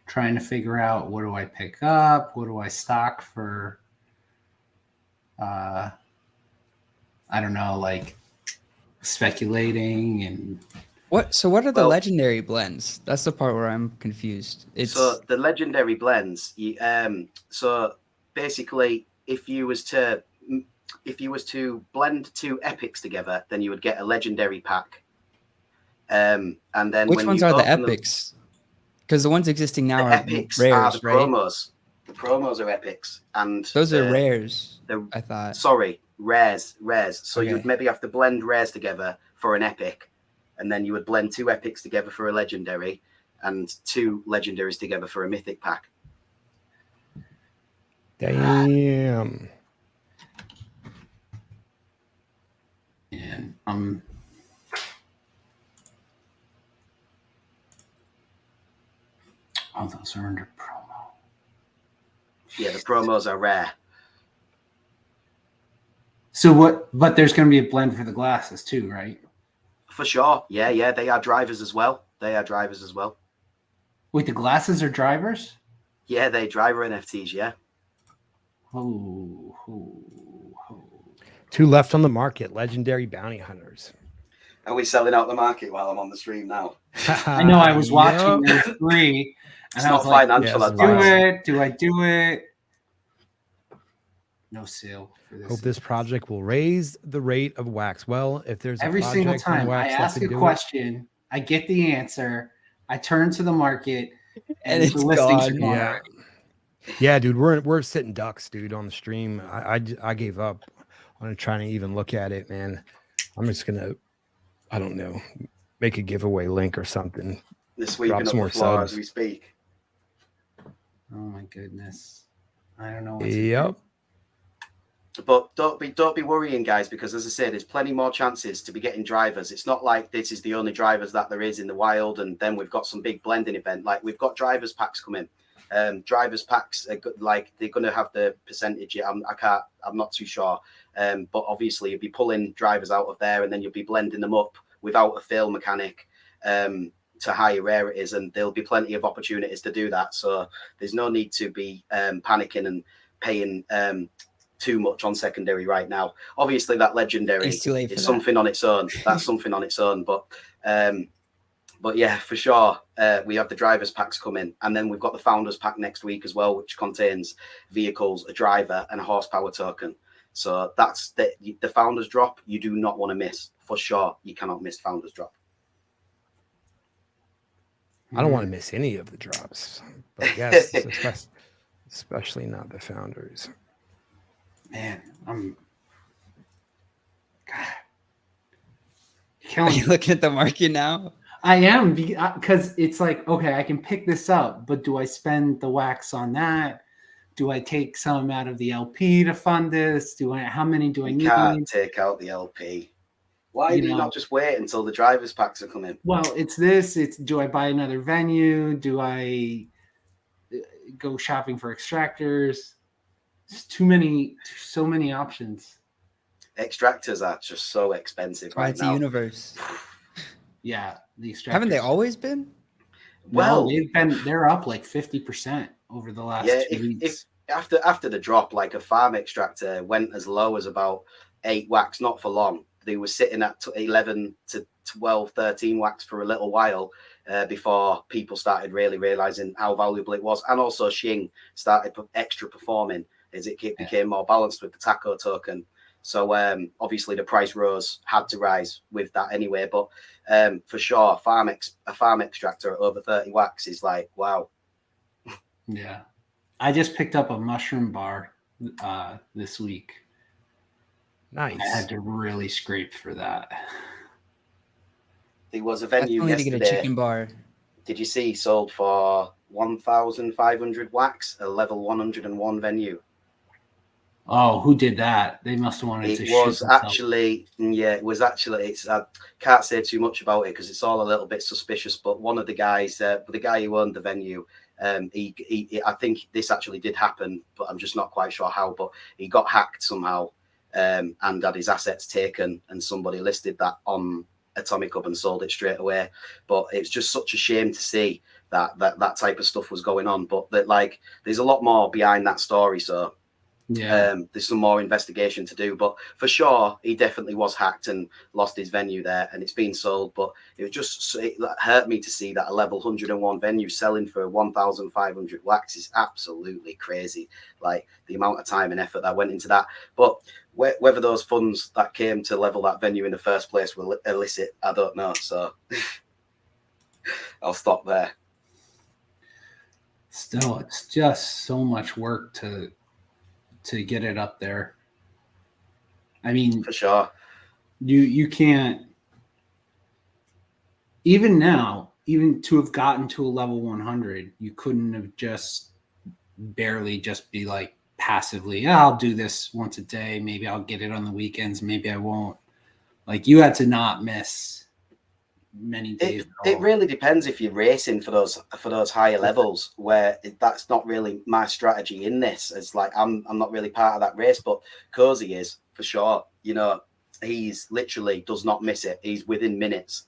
trying to figure out, what do I pick up? What do I stock for? I don't know, like speculating and what. So what are the legendary blends? That's the part where I'm confused. So the legendary blends. So basically, if you was to blend 2 epics together, then you would get a legendary pack. And then which ones are the epics? Because the ones existing now are epics, rares, are the right? promos. The promos are epics, and those are rares. I thought. Sorry, rares. So Okay. you would maybe have to blend rares together for an epic, and then you would blend 2 epics together for a legendary, and 2 legendaries together for a mythic pack. Damn. Oh, those are under promo. Yeah, the promos are rare. So what? But there's going to be a blend for the glasses too, right? For sure. Yeah, they are drivers as well. Wait, the glasses are drivers? Yeah, they driver NFTs, yeah. Oh. 2 left on the market. Legendary bounty hunters. Are we selling out the market while I'm on the stream now? I know. I was watching. There was 3, It's and I not was like, financial yes, advice. Do I do it? No sale for this. Hope this project will raise the rate of wax. Well, if there's Every a single project on time I wax that ask could a do it, question, I get the answer. I turn to the market, And and it's the listings are gone. gone yeah, already. yeah, dude, we're sitting ducks, dude, on the stream. I gave up on trying to even look at it, man. I'm just gonna, I don't know, make a giveaway link or something. They're Drop sweeping up some the more floor subs. as we speak. Oh my goodness! I don't know what to Yep. do. But don't be worrying, guys, because as I said, there's plenty more chances to be getting drivers. It's not like this is the only drivers that there is in the wild, and then we've got some big blending event. Like we've got drivers packs coming. Drivers packs are good, like they're going to have the percentage. I'm not too sure. But obviously you'll be pulling drivers out of there, and then you'll be blending them up without a fail mechanic to higher rarities, and there'll be plenty of opportunities to do that. So there's no need to be panicking and paying too much on secondary right now. Obviously that legendary It's too late for is that. something on its own. That's something on its own. But yeah, for sure, we have the drivers packs coming, and then we've got the founders pack next week as well, which contains vehicles, a driver, and a horsepower token. So that's the founders drop. You do not want to miss, for sure. You cannot miss founders drop. I don't want to miss any of the drops, but yes, especially not the founders. Man, I'm. God. Are you looking at the market now? I am, because it's like, okay, I can pick this up, but do I spend the wax on that? Do I take some out of the LP to fund this? How many do I need? You can't take out the LP. Why do you not just wait until the drivers packs are coming? Well, it's do I buy another venue? Do I go shopping for extractors? It's so many options. Extractors are just so expensive right It's now. a universe. Yeah, the extractors. Haven't they always been? Well, they're up like 50% over the last 2 weeks. If after the drop, like a farm extractor went as low as about 8 wax, not for long. They were sitting at 11 to 12, 13 wax for a little while before people started really realizing how valuable it was. And also Xing started extra performing as it became more balanced with the taco token. So obviously the price had to rise with that anyway. But for sure, a farm extractor at over 30 wax is like, wow. Yeah. I just picked up a mushroom bar this week. Nice. I had to really scrape for that. There was a venue only yesterday. To get a chicken bar. Did you see sold for 1,500 wax, a level 101 venue? Oh, who did that? They must have wanted to shoot themselves. It was actually. I can't say too much about it because it's all a little bit suspicious. But one of the guys, the guy who owned the venue, I think this actually did happen, but I'm just not quite sure how. But he got hacked somehow and had his assets taken, and somebody listed that on Atomic Hub and sold it straight away. But it's just such a shame to see that type of stuff was going on. But there's a lot more behind that story. So. Yeah, there's some more investigation to do, but for sure he definitely was hacked and lost his venue there, and it's been sold. But it hurt me to see that a level 101 venue selling for 1,500 wax is absolutely crazy. Like the amount of time and effort that went into that. But whether those funds that came to level that venue in the first place were illicit, I don't know. So I'll stop there. Still, it's just so much work to get it up there. I mean, for sure, you can't even now, even to have gotten to a level 100, you couldn't have just barely just be like passively, I'll do this once a day. Maybe I'll get it on the weekends. Maybe I won't. Like you had to not miss many days. It really depends if you're racing for those higher levels where that's not really my strategy in this. It's like I'm not really part of that race, but Cozy is for sure. You know, he's literally does not miss it. He's within minutes.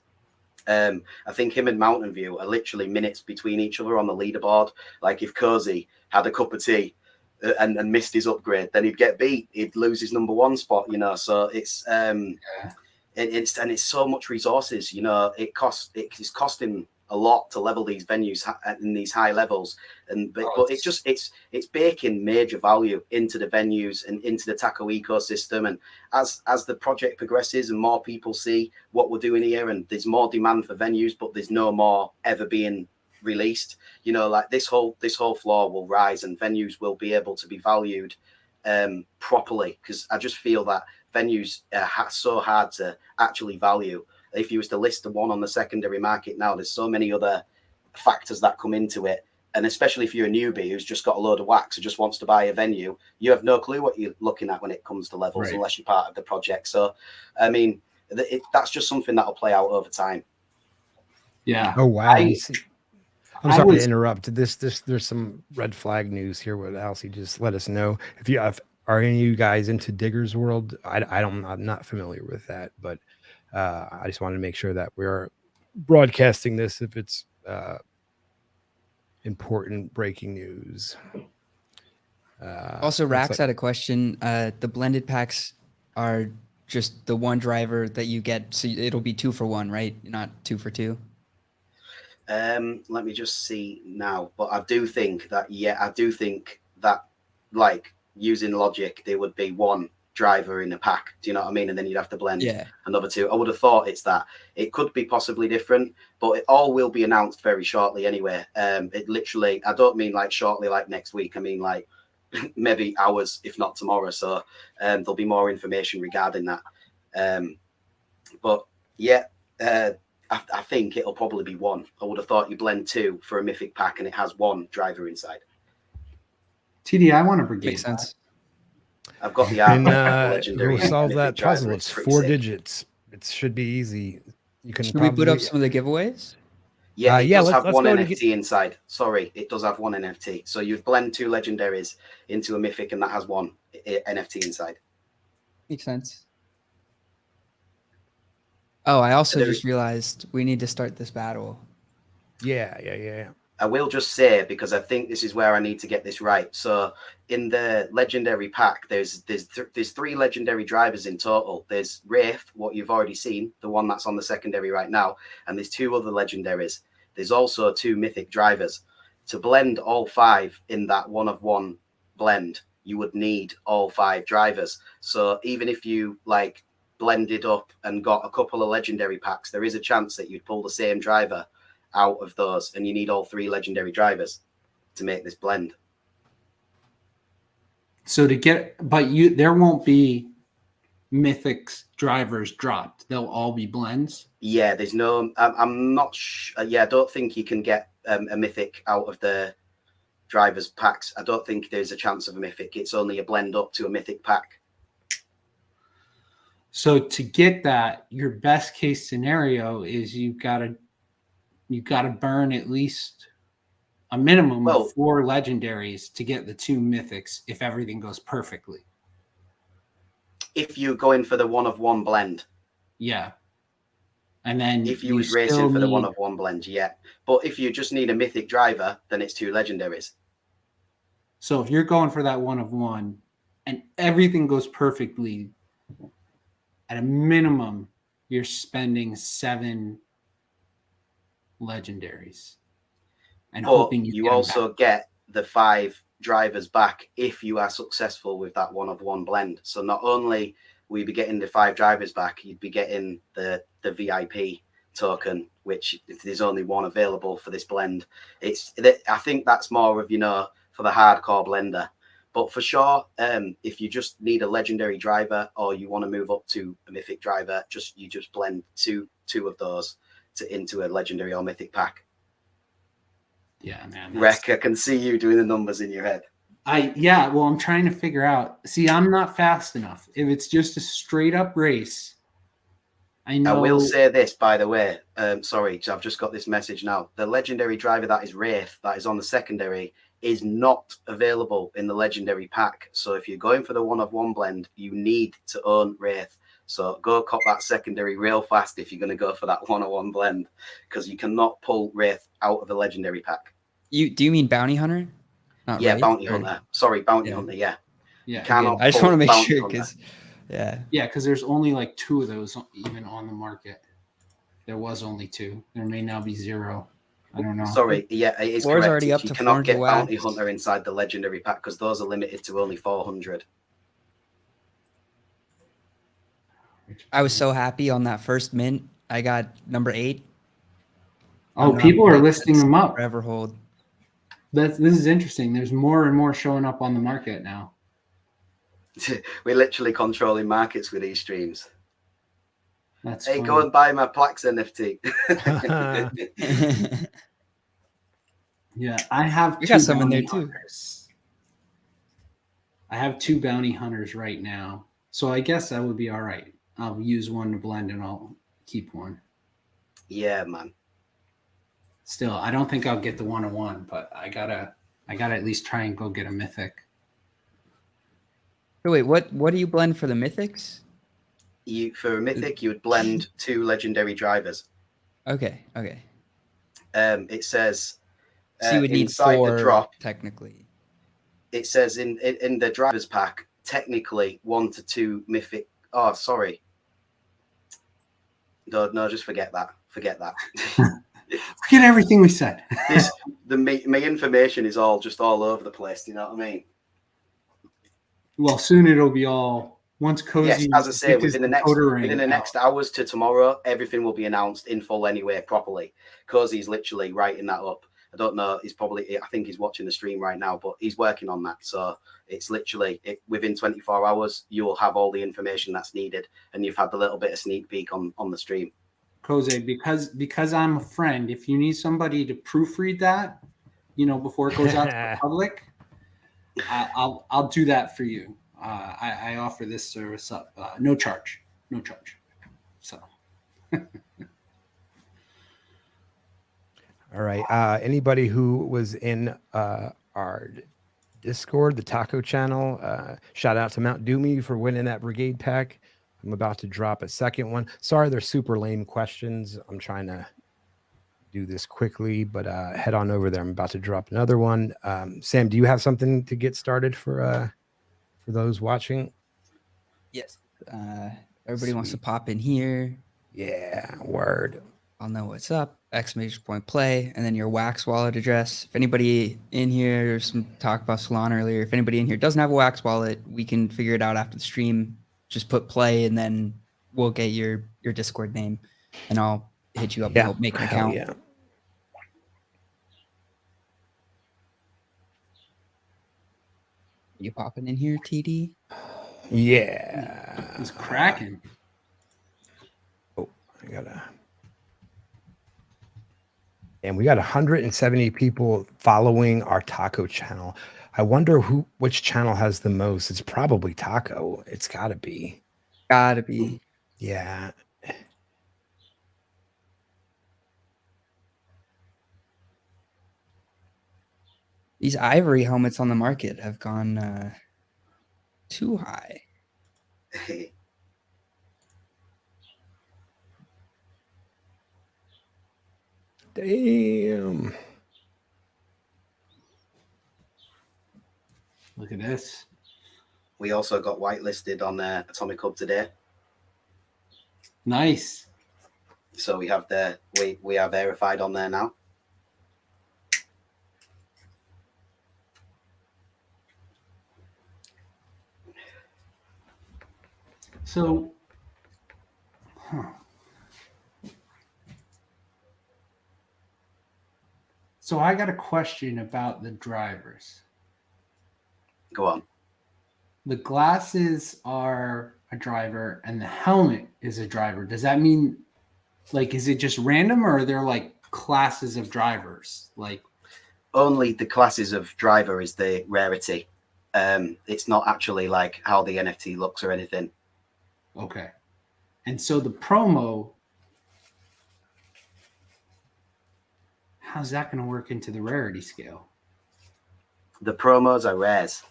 I think him and Mountain View are literally minutes between each other on the leaderboard. Like if Cozy had a cup of tea and missed his upgrade, then he'd get beat. He'd lose his number one spot, you know. So it's it's so much resources, you know. It's costing a lot to level these venues in these high levels, but it's baking major value into the venues and into the taco ecosystem. And as the project progresses and more people see what we're doing here, and there's more demand for venues, but there's no more ever being released, you know, like this whole floor will rise and venues will be able to be valued properly, because I just feel that venues are so hard to actually value. If you was to list the one on the secondary market now, there's so many other factors that come into it. And especially if you're a newbie who's just got a load of wax or just wants to buy a venue, you have no clue what you're looking at when it comes to levels, right, unless you're part of the project. So, I mean, that's just something that'll play out over time. Yeah. Oh, wow. I'm sorry to interrupt. There's some red flag news here. What Alcy just let us know. Are any of you guys into Digger's World? I'm not familiar with that, but I just wanted to make sure that we're broadcasting this if it's important breaking news. Also, Rax had a question. The blended packs are just the one driver that you get, so it'll be 2 for 1, right? Not 2 for 2. Let me just see now, but I do think that like using logic, there would be one driver in a pack. Do you know what I mean? And then you'd have to blend another 2. I would have thought it's that. It could be possibly different, but it all will be announced very shortly anyway. It literally, I don't mean like shortly, like next week. I mean like maybe hours, if not tomorrow. So there'll be more information regarding that. But yeah, I think it'll probably be 1. I would have thought you blend 2 for a mythic pack and it has 1 driver inside. TD, I want to brigade. Makes sense. I've got the art. We'll solve that puzzle. It's 4 digits. It should be easy. You can. Should we put up some of the giveaways? Yeah, it does have 1 NFT inside. Sorry, it does have 1 NFT. So you'd blend 2 legendaries into a mythic, and that has 1 NFT inside. Makes sense. Oh, I also just realized we need to start this battle. Yeah. I will just say, because I think this is where I need to get this right. So in the legendary pack, there's 3 legendary drivers in total. There's Wraith, what you've already seen, the one that's on the secondary right now, and there's 2 other legendaries. There's also 2 mythic drivers. To blend all 5 in that 1 of 1 blend, you would need all 5 drivers. So even if you like blended up and got a couple of legendary packs, there is a chance that you'd pull the same driver out of those, and you need all 3 legendary drivers to make this blend. So there won't be mythics drivers dropped. They'll all be blends. Yeah, there's no. I'm not. I don't think you can get a mythic out of the drivers packs. I don't think there's a chance of a mythic. It's only a blend up to a mythic pack. So to get that, your best case scenario is you've got to burn at least a minimum of 4 legendaries to get the 2 mythics if everything goes perfectly. If you go in for the 1 of 1 blend. Yeah. And then if you was racing for the 1 of 1 blend, yeah. But if you just need a mythic driver, then it's 2 legendaries. So if you're going for that 1 of 1 and everything goes perfectly, at a minimum, you're spending 7 legendaries, and hoping you also get the 5 drivers back if you are successful with that 1 of 1 blend. So not only will you be getting the 5 drivers back, you'd be getting the VIP token, which there's only 1 available for this blend. I think that's more of, for the hardcore blender. But for sure, if you just need a legendary driver or you want to move up to a mythic driver, you just blend two of those into a legendary or mythic pack. Yeah, man. Rec, I can see you doing the numbers in your head. Well, I'm trying to figure out. See, I'm not fast enough. If it's just a straight up race, I know. I will say this, by the way. Sorry, I've just got this message now. The legendary driver that is Wraith, that is on the secondary, is not available in the legendary pack. So if you're going for the 1-of-1 blend, you need to own Wraith. So go cop that secondary real fast if you're going to go for that 1-of-1 blend, because you cannot pull Wraith out of the legendary pack. Do you mean Bounty Hunter? Not Yeah, Wraith, Bounty or- Hunter. Sorry, Bounty Hunter. Yeah. Yeah, You cannot I just pull want to make Bounty sure Hunter. because, yeah. Yeah, because there's only like 2 of those even on the market. There was only 2. There may now be 0. I don't know. Sorry, yeah, it is Floor's correct. already up You to cannot get 400 Bounty wax. Hunter inside the legendary pack because those are limited to only 400. I was so happy on that first mint. I got number 8. Oh, people are That's listing them up. Forever hold. This is interesting. There's more and more showing up on the market now. We're literally controlling markets with these streams. That's Hey, funny. go and buy my Plax NFT. Yeah, I have. We 2 got some in there, bounty too. hunters. I have 2 bounty hunters right now, so I guess that would be all right. I'll use one to blend, and I'll keep one. Yeah, man. Still, I don't think I'll get the 1-of-1, but I gotta at least try and go get a mythic. So wait, what do you blend for the mythics? For a mythic, you would blend 2 legendary drivers. Okay. It says So you would need inside 4 the drop. technically. It says in the drivers pack, technically 1 to 2 mythic. Oh, sorry. No, just forget that. Forget that. Forget everything we said. My information is all over the place. Do you know what I mean? Well, soon it'll be all once Cozy. Yes, as I say, fixes within the ring next out. hours to tomorrow, everything will be announced in full anyway, properly. Cozy's literally writing that up. I don't know. I think he's watching the stream right now, but he's working on that. So it's literally within 24 hours, you will have all the information that's needed, and you've had a little bit of sneak peek on the stream. Cozy, because I'm a friend, if you need somebody to proofread that, before it goes out to the public, I'll do that for you. I offer this service up, no charge. So. All right. Anybody who was in our Discord, the Taco channel, shout out to Mount Doomy for winning that brigade pack. I'm about to drop a second one. Sorry, they're super lame questions. I'm trying to do this quickly, but head on over there. I'm about to drop another one. Sam, do you have something to get started for those watching? Yes. Everybody wants to pop in here. Yeah, word. I'll know what's up. Exclamation point play, and then your Wax wallet address. If anybody in here, there's some talk about Salon earlier. If anybody in here doesn't have a Wax wallet, we can figure it out after the stream. Just put play, and then we'll get your Discord name, and I'll hit you up and help make an account. Yeah. You popping in here, TD? Yeah. He's cracking. Oh, I gotta. And we got 170 people following our Taco channel. I wonder which channel has the most. It's probably Taco. It's gotta be. Gotta be. Yeah. These ivory helmets on the market have gone too high. Damn. Look at this. We also got whitelisted on Atomic Hub today. Nice. So we have we are verified on there now. So, So I got a question about the drivers. Go on. The glasses are a driver and the helmet is a driver. Does that mean, is it just random, or are there classes of drivers? Only the classes of driver is the rarity. It's not actually how the NFT looks or anything. Okay. And so the promo, how's that going to work into the rarity scale? The promos are rares.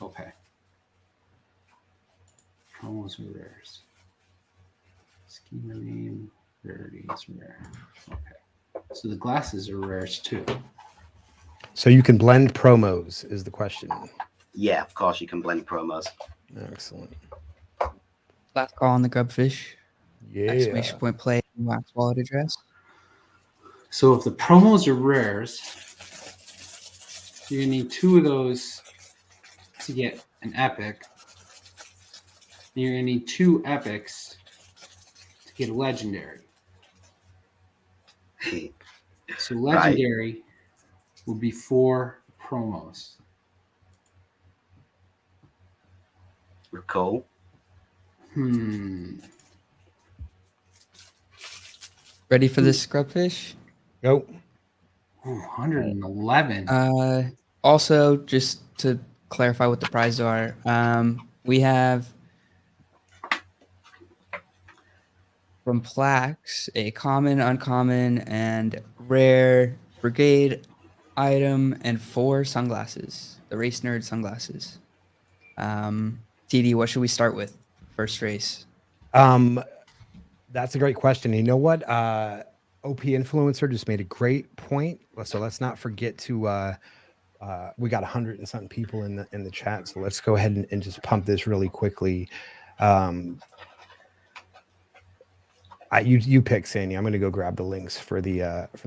Okay. Promos are rares. Schema name, rarity is rare. Okay. So the glasses are rares too. So you can blend promos is the question. Yeah, of course you can blend promos. Excellent. Last call on the grubfish. Yeah. Exclamation point play, wax wallet address. So if the promos are rares, you're going to need 2 of those to get an epic. And you're going to need 2 epics to get a legendary. So legendary will be 4 promos. Cool. Ready for this grubfish? Go. Ooh, 111. Also, just to clarify what the prizes are, we have from Plax a common, uncommon, and rare brigade item and 4 sunglasses, the race nerd sunglasses. TD, what should we start with? First race. That's a great question. You know what? OP Influencer just made a great point. So let's not forget to we got 100 and something people in the chat. So let's go ahead and just pump this really quickly. You pick, Sandy. I'm going to go grab the links for the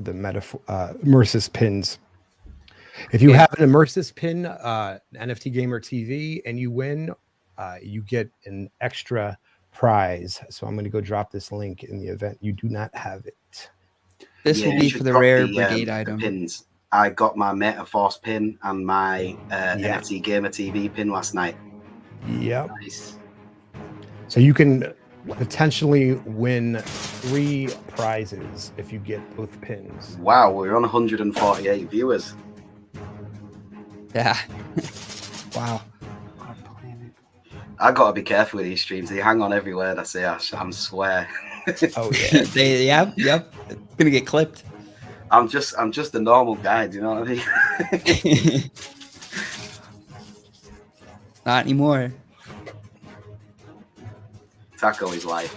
Immersis pins. If you have an Immersis pin, NFT Gamer TV, and you win, you get an extra prize. So I'm going to go drop this link in the event you do not have it. This will be for the rare brigade item. Pins. I got my Metaforce pin and my NFT Gamer TV pin last night. Yep. Nice. So you can potentially win 3 prizes if you get both pins. Wow, we're on 148 viewers. Yeah. Wow. I gotta be careful with these streams. They hang on every word I say. I'm swear. Oh yeah. Yep. It's gonna get clipped. I'm just a normal guy. Do you know what I mean? Not anymore. Taco is life.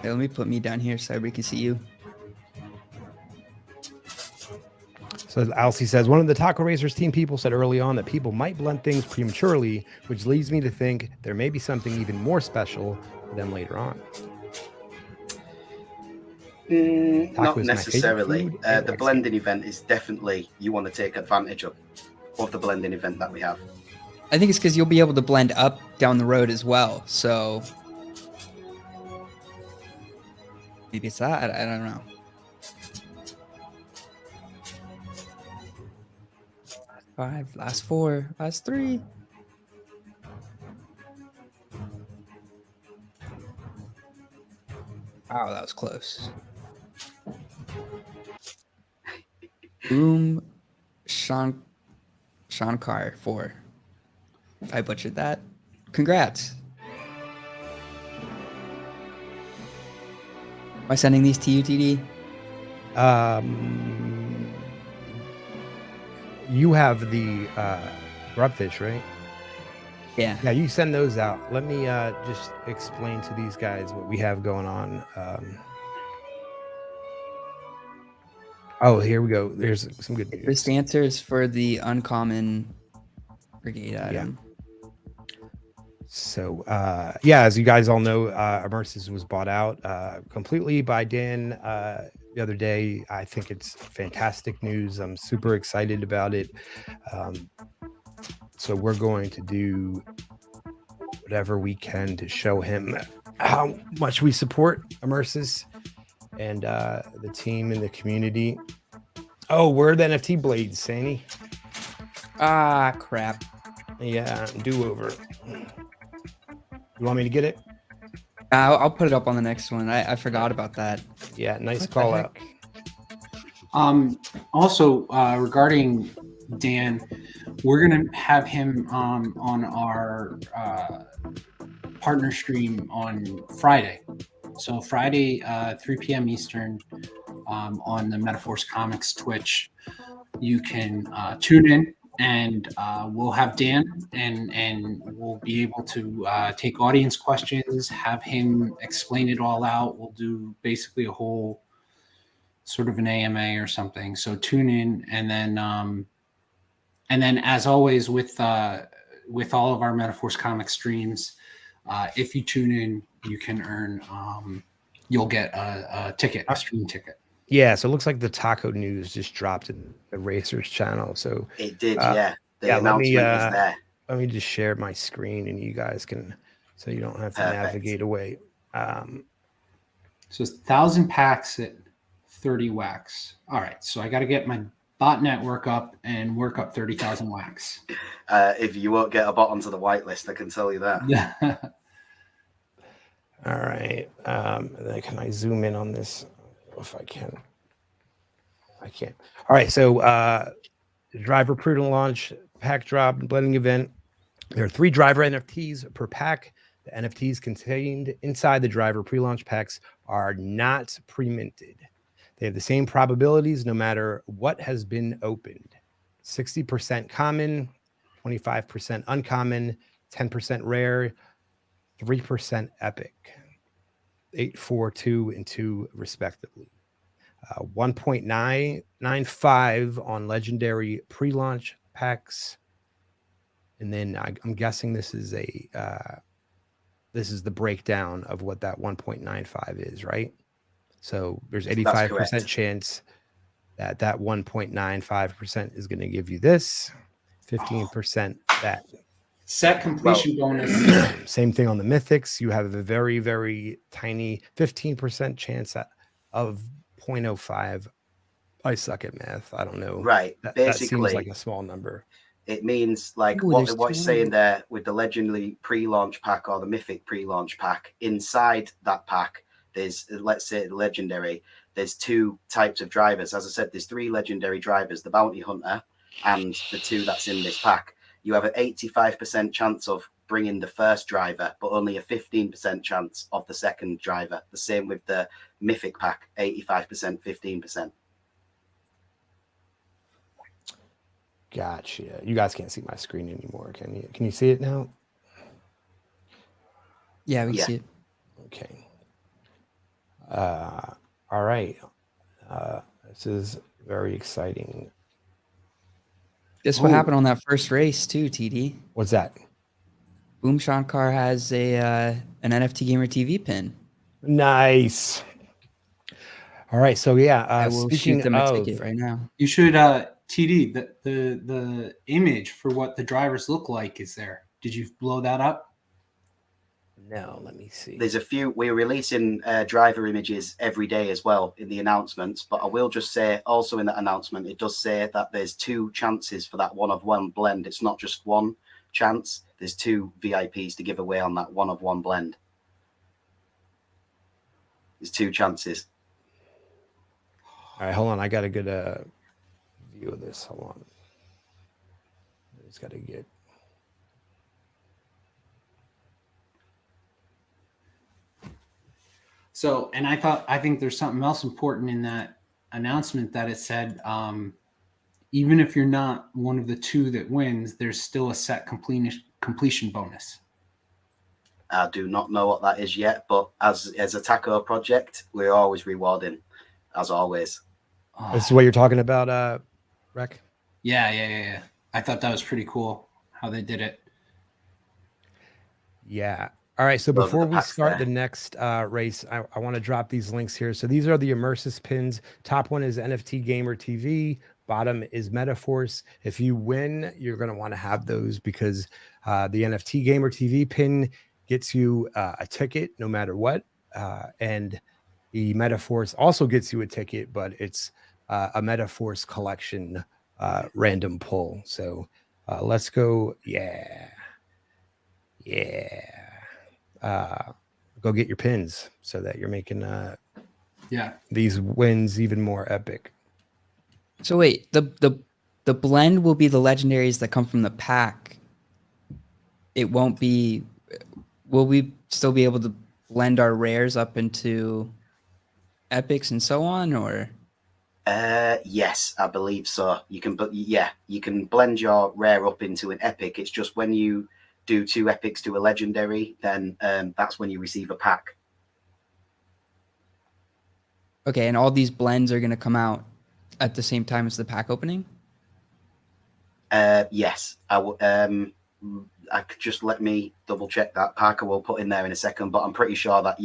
Hey, let me put me down here so everybody can see you. So Alcy says, one of the Taco Racers team people said early on that people might blend things prematurely, which leads me to think there may be something even more special for them later on. Not necessarily. The blending event is definitely you want to take advantage of the blending event that we have. I think it's because you'll be able to blend up down the road as well. So maybe it's that. I don't know. Five, last 4, last 3. Wow, that was close. Boom, Shankar 4. If I butchered that, congrats. Am I sending these to you, TD? You have the grubfish, right? Yeah. Yeah, you send those out. Let me just explain to these guys what we have going on. Oh, here we go. There's some good news. This answer is for the uncommon brigade item. So, as you guys all know, Immersis was bought out completely by Dan the other day. I think it's fantastic news. I'm super excited about it. So we're going to do whatever we can to show him how much we support Immersis and the team and the community. Oh, where are the NFT blades, Sandy? Ah, crap. Yeah, do-over. You want me to get it? I'll put it up on the next one. I forgot about that. Yeah, nice call out. Also, regarding Dan, we're gonna have him on our partner stream on Friday. So Friday, 3 p.m. Eastern, on the Metaforce Comics Twitch, you can tune in, and we'll have Dan, and we'll be able to take audience questions, have him explain it all out. We'll do basically a whole sort of an AMA or something. So tune in, and then as always with all of our Metaforce Comics streams, if you tune in, you can earn you'll get a ticket, a stream ticket. Yeah, so it looks like the taco news just dropped in the Racers channel. So It did, yeah. The yeah, announcement is there. let me just share my screen, and you guys can, so you don't have to Perfect. navigate away. So it's 1,000 packs at 30 wax. All right, so I got to get my bot network up and work up 30,000 wax. If you won't get a bot onto the whitelist, I can tell you that. Yeah. All right, and then can I zoom in on this? If I can. I can't. All right, so driver prudent launch pack drop and blending event. There are 3 driver NFTs per pack. The NFTs contained inside the driver pre-launch packs are not pre-minted. They have the same probabilities no matter what has been opened. 60% common, 25% uncommon, 10% rare, 3% epic. 8, 4, 2, and 2 respectively. 1.995 on legendary pre-launch packs. And then I'm guessing this is the breakdown of what that 1.95 is, right? So there's 85% chance that 1.95% is going to give you this, 15% that. Set completion bonus. Same thing on the mythics. You have a very, very tiny 15% chance of 0.05. I suck at math. I don't know. Right. Basically, that seems Basically, like a small number. it means like Ooh, what there's you're 2 saying there with the legendary pre-launch pack or the mythic pre-launch pack. Inside that pack, there's, let's say, legendary. There's 2 types of drivers. As I said, there's 3 legendary drivers: the bounty hunter and the 2 that's in this pack. You have an 85% chance of bringing the first driver, but only a 15% chance of the second driver. The same with the mythic pack, 85%, 15%. Gotcha. You guys can't see my screen anymore, can you? Can you see it now? Yeah, we can Yeah. see it. Okay. All right. This is very exciting. This what Ooh. happened on that first race too, TD. What's that? Boom Shankar has an NFT Gamer TV pin. Nice. All right. So yeah, I will speaking shoot them a of, ticket right now. You should TD, the image for what the drivers look like is there. Did you blow that up? no, let me see. There's a few. We're releasing driver images every day as well in the announcements. But I will just say, also in that announcement, it does say that there's 2 chances for that 1-of-1 blend. It's not just 1 chance. There's 2 VIPs to give away on that 1-of-1 blend. There's 2 chances. All right, hold on. I got a good view of this. Hold on. I just got to get. So, and I think there's something else important in that announcement that it said, even if you're not one of the 2 that wins, there's still a set completion bonus. I do not know what that is yet, but as a taco project, we're always rewarding, as always. This is what you're talking about, Rec? Yeah. I thought that was pretty cool how they did it. Yeah. All right. So Those are before the we packs start there. the next race, I want to drop these links here. So these are the Immersis pins. Top one is NFT Gamer TV. Bottom is Metaforce. If you win, you're going to want to have those because the NFT Gamer TV pin gets you a ticket no matter what. And the Metaforce also gets you a ticket, but it's a Metaforce collection random pull. So let's go. Yeah. Go get your pins so that you're making these wins even more epic. So wait, the blend will be the legendaries that come from the pack. It won't be will we still be able to blend our rares up into epics and so on, or? Yes, I believe so. You can, but yeah, you can blend your rare up into an epic. It's just when you do 2 epics to a legendary, then that's when you receive a pack. Okay, and all these blends are going to come out at the same time as the pack opening? Yes, I could just let me double check that. Parker will put in there in a second, but I'm pretty sure that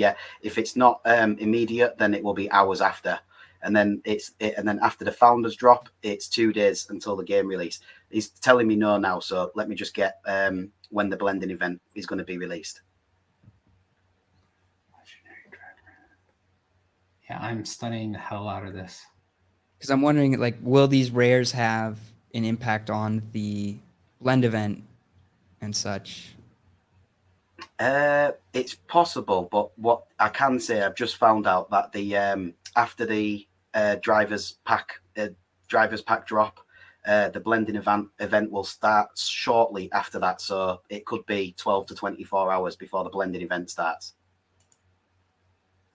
if it's not immediate, then it will be hours after, and then and then after the founders drop, it's 2 days until the game release. He's telling me no now, so let me just get when the blending event is going to be released. Yeah, I'm studying the hell out of this. Because I'm wondering, like, will these rares have an impact on the blend event and such? It's possible, but what I can say, I've just found out that the after the drivers pack drop, the blending event will start shortly after that. So it could be 12 to 24 hours before the blending event starts.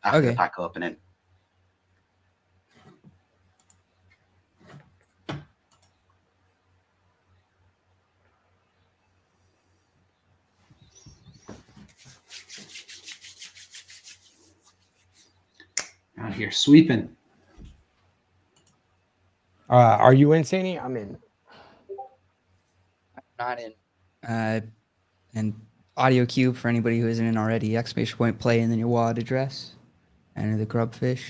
After the pack opening. Out here sweeping. Are you in, Sandy? I'm in. Not in. And audio cube for anybody who isn't in already. Exclamation point play and then your wallet address. Enter the grubfish.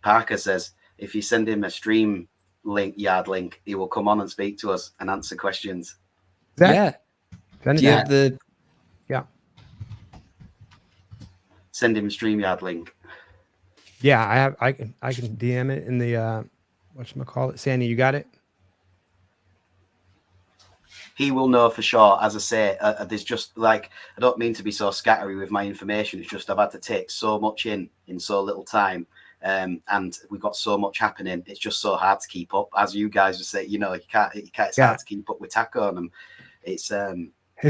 Parker says if you send him a stream yard link, he will come on and speak to us and answer questions. Yeah. Do you have the? Yeah. Send him a StreamYard link. Yeah, I can DM it in the whatchamacallit. Sandy, you got it? He will know for sure. As I say, there's just like, I don't mean to be so scattery with my information. It's just I've had to take so much in so little time, and we've got so much happening. It's just so hard to keep up. As you guys would say, you can't. It's hard to keep up with Taco and them. It's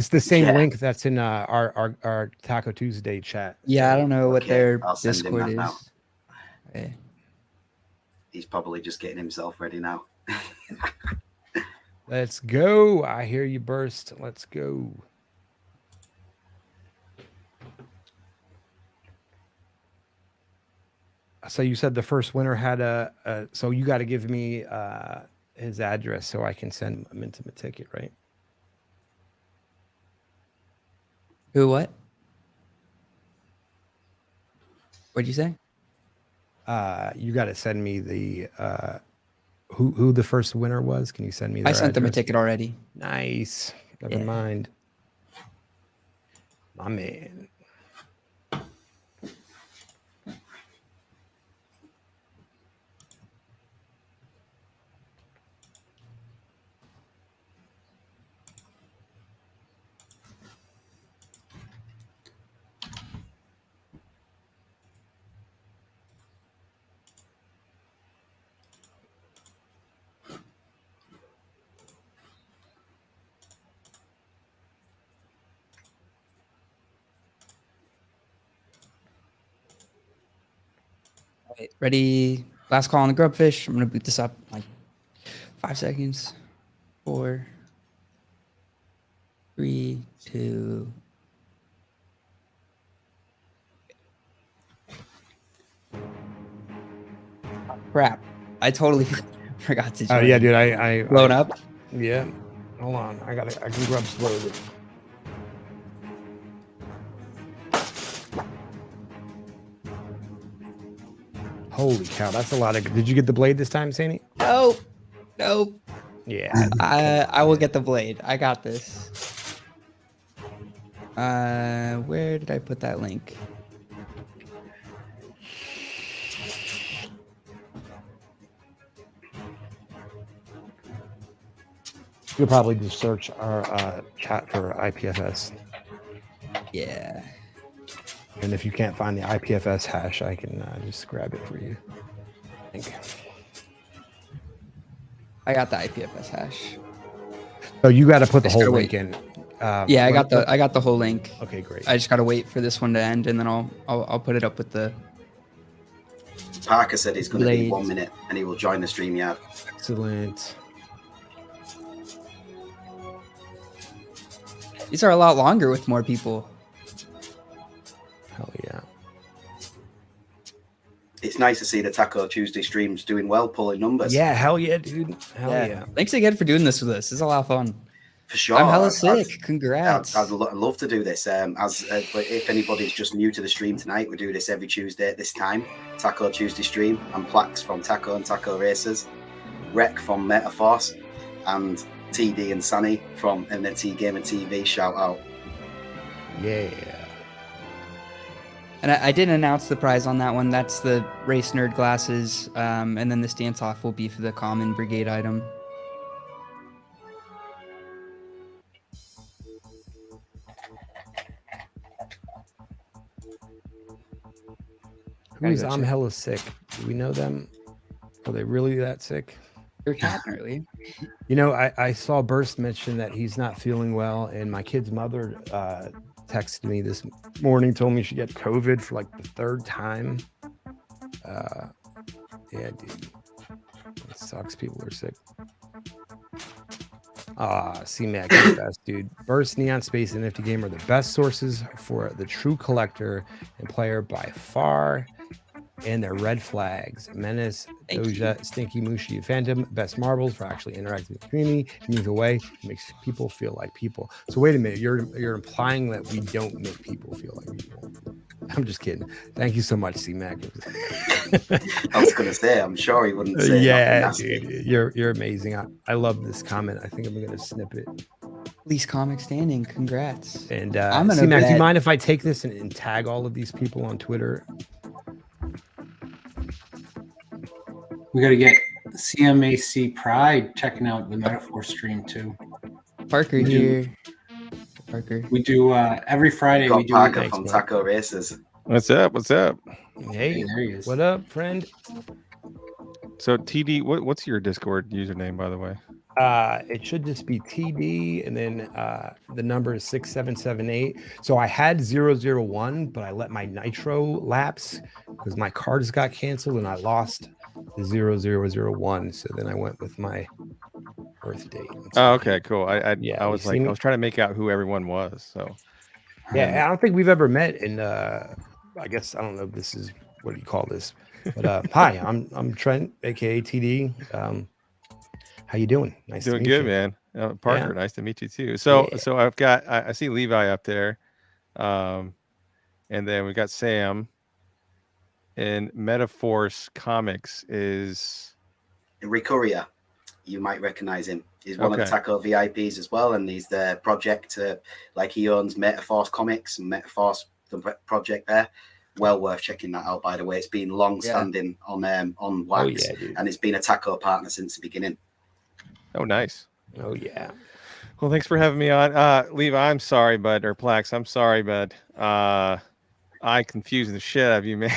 the same link that's in our Taco Tuesday chat. Yeah, I don't know what their I'll send Discord him that is. now. Okay. He's probably just getting himself ready now. Let's go. I hear you burst. Let's go. So you said the first winner had so you got to give me his address so I can send him into a ticket, right? Who, what? What'd you say? You got to send me the who the first winner was. Can you send me their I sent them a address? ticket already. Nice. Never mind. My man. All right, ready? Last call on the grubfish. I'm gonna boot this up in like 5 seconds. 4, 3, 2. Crap! I totally forgot to. Oh yeah, dude. I blown up. Yeah. Hold on. I can grub slowly. Holy cow, that's a lot of. Did you get the blade this time, Sandy? No. Yeah. I will get the blade. I got this. Where did I put that link? You'll probably just search our chat for IPFS. Yeah. And if you can't find the IPFS hash, I can just grab it for you. I think. I got the IPFS hash. So you got to put the Just whole gotta link wait. in. Yeah, I got the whole link. Okay, great. I just gotta wait for this one to end, and then I'll put it up with the Parker said he's going to be blades. 1 minute and he will join the stream yard. Excellent. These are a lot longer with more people. Hell yeah. It's nice to see the Taco Tuesday streams doing well, pulling numbers. Yeah, hell yeah, dude. Hell yeah. Thanks again for doing this with us. This is a lot of fun. For sure. I'm hella sick. Congrats. I'd love to do this. But if anybody's just new to the stream tonight, we do this every Tuesday at this time. Taco Tuesday stream. And Plax from Taco and Taco Racers, Rec from Metaforce, and TD and Sunny from NFTG Gamer TV. Shout out. Yeah. And I didn't announce the prize on that one. That's the Race Nerd glasses. And then this dance off will be for the common brigade item. Who's I'm hella sick? Do we know them? Are they really that sick? Your cat, early. You know, I saw Burst mention that he's not feeling well, and my kid's mother texted me this morning, told me she got COVID for like the third time. Yeah, dude. It sucks. People are sick. C-Mac is the best, dude. Burst, Neon Space, and NFT Game are the best sources for the true collector and player by far. And their red flags: Menace, Doja, Stinky, Mushi, Phantom, best marbles for actually interacting with the community. Move away, makes people feel like people. So wait a minute, you're implying that we don't make people feel like people. I'm just kidding. Thank you so much, C-Mac. I was gonna say, I'm sure he wouldn't say. Yeah, dude, you're amazing. I love this comment. I think I'm gonna snip it. Least comic standing. Congrats. And I'm C-Mac, do you mind if I take this and tag all of these people on Twitter? We got to get CMAC Pride checking out the Metaphor stream too. Parker here. Parker. We do every Friday. Got We do. Parker from Taco Racers. What's up? What's up? Hey, there he is. What up, friend? So TD, what's your Discord username, by the way? It should just be TD, and then the number is 6778. So I had 001, but I let my Nitro lapse because my cards got canceled and I lost the 0001. So then I went with my birth date. Oh, okay, cool. I was I was trying to make out who everyone was. So yeah, I don't think we've ever met. And I guess I don't know if this is what do you call this, but hi, I'm Trent, aka TD. How you doing? Nice doing to meet good, you. man. Parker, Yeah. nice to meet you too. So Yeah. so I've got I see Levi up there, and then we got Sam. And Metaforce Comics is Ricoria. You might recognize him. He's one of the Okay. Taco VIPs as well, and he's the project. Like he owns Metaforce Comics and Metaforce, the project there. Well worth checking that out. By the way, it's been long standing on Wax, dude. and it's been a Taco partner since the beginning. oh nice. Oh yeah. Well, thanks for having me on. Levi, I'm sorry, bud, or Plax, I'm sorry, bud. I confused the shit out of you, man.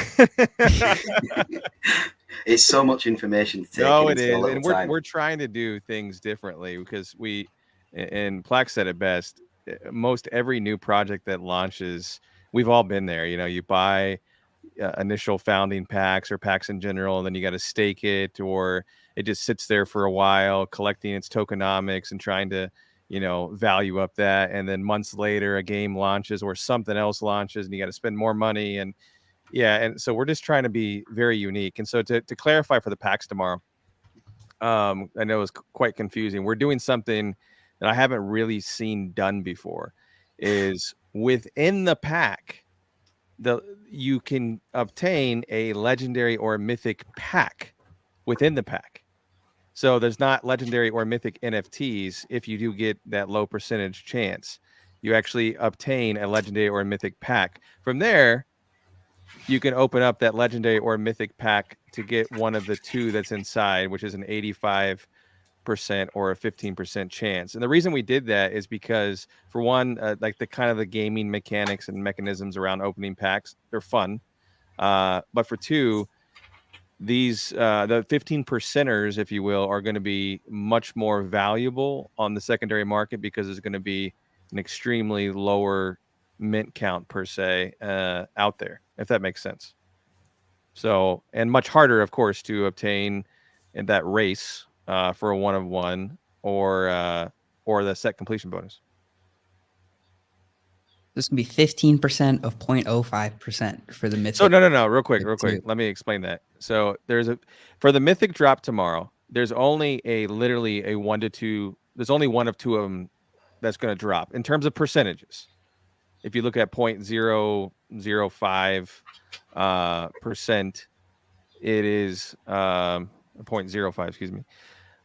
It's so much information to take. No, in it so is, little and time. we're trying to do things differently because and Plax said it best. Most every new project that launches, we've all been there. You know, you buy initial founding packs or packs in general, and then you got to stake it, or it just sits there for a while, collecting its tokenomics and trying to, value up that. And then months later, a game launches or something else launches, and you got to spend more money. And and so we're just trying to be very unique. And so to clarify for the packs tomorrow, I know it's quite confusing. We're doing something that I haven't really seen done before. Is within the pack, you can obtain a legendary or mythic pack within the pack. So there's not legendary or mythic NFTs if you do get that low percentage chance. You actually obtain a legendary or mythic pack. From there, you can open up that legendary or mythic pack to get one of the two that's inside, which is an 85% or a 15% chance. And the reason we did that is because, for one, like the gaming mechanics and mechanisms around opening packs, they're fun. But for two, these the 15 percenters, if you will, are going to be much more valuable on the secondary market because there's going to be an extremely lower mint count per se out there, if that makes sense. So, and much harder, of course, to obtain in that race for a 1 of 1 or the set completion bonus. This can be 15% of 0.05% for the mythic. So no, real quick. Let me explain that. So for the mythic drop tomorrow, there's only literally a 1 to 2. There's only 1 of 2 of them that's going to drop in terms of percentages. If you look at 0.005 percent, it is 0.05. Excuse me.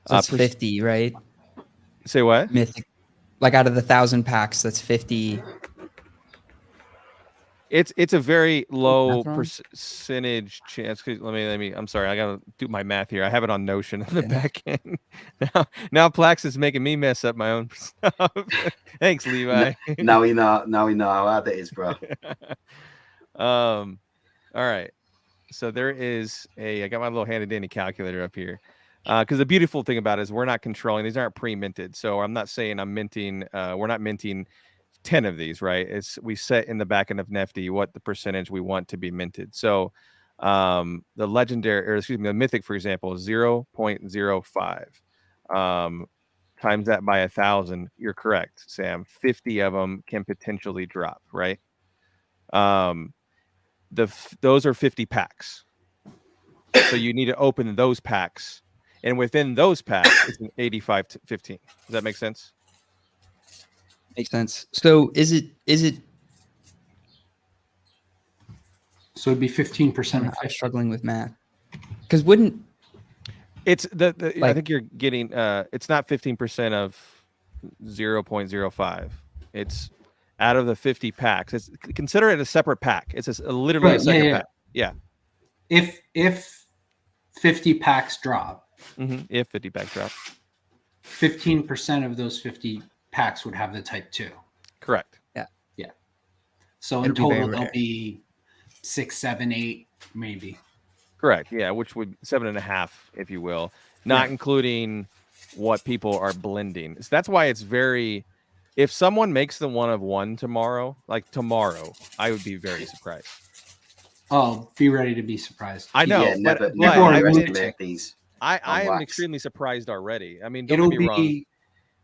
So it's 50, right? Say what? Mythic, like out of the 1,000 packs, that's 50. It's a very low percentage chance. Let me. I'm sorry. I gotta do my math here. I have it on Notion in the back end. Now Plax is making me mess up my own stuff. Thanks, Levi. Now we know how hard it is, bro. All right. So there is I got my little handy dandy calculator up here. Because the beautiful thing about it is we're not controlling. These aren't pre-minted. So I'm not saying I'm minting. We're not minting 10 of these, right? We set in the back end of NFT what the percentage we want to be minted. So the mythic, for example, is 0.05. Times that by 1,000, you're correct, Sam. 50 of them can potentially drop, right? Those are 50 packs. So you need to open those packs. And within those packs, it's an 85 to 15. Does that make sense? Makes sense. So is it? So it'd be 15% of I'm struggling with math. Because wouldn't it's I think you're getting it's not 15% of 0.05. It's out of the 50 packs. Consider it a separate pack. It's literally a second pack. Yeah. If 50 packs drop. Mm-hmm. If 50 packs drop. 15% of those 50 packs would have the type 2. Correct. Yeah. So in total, there'll be 6, 7, 8, maybe. Correct. Yeah, which would 7.5, if you will, not including what people are blending. So that's why it's very. If someone makes the 1 of 1 tomorrow, I would be very surprised. Oh, be ready to be surprised. I know, never underestimate these. I am extremely surprised already. I mean, don't it'll get me wrong.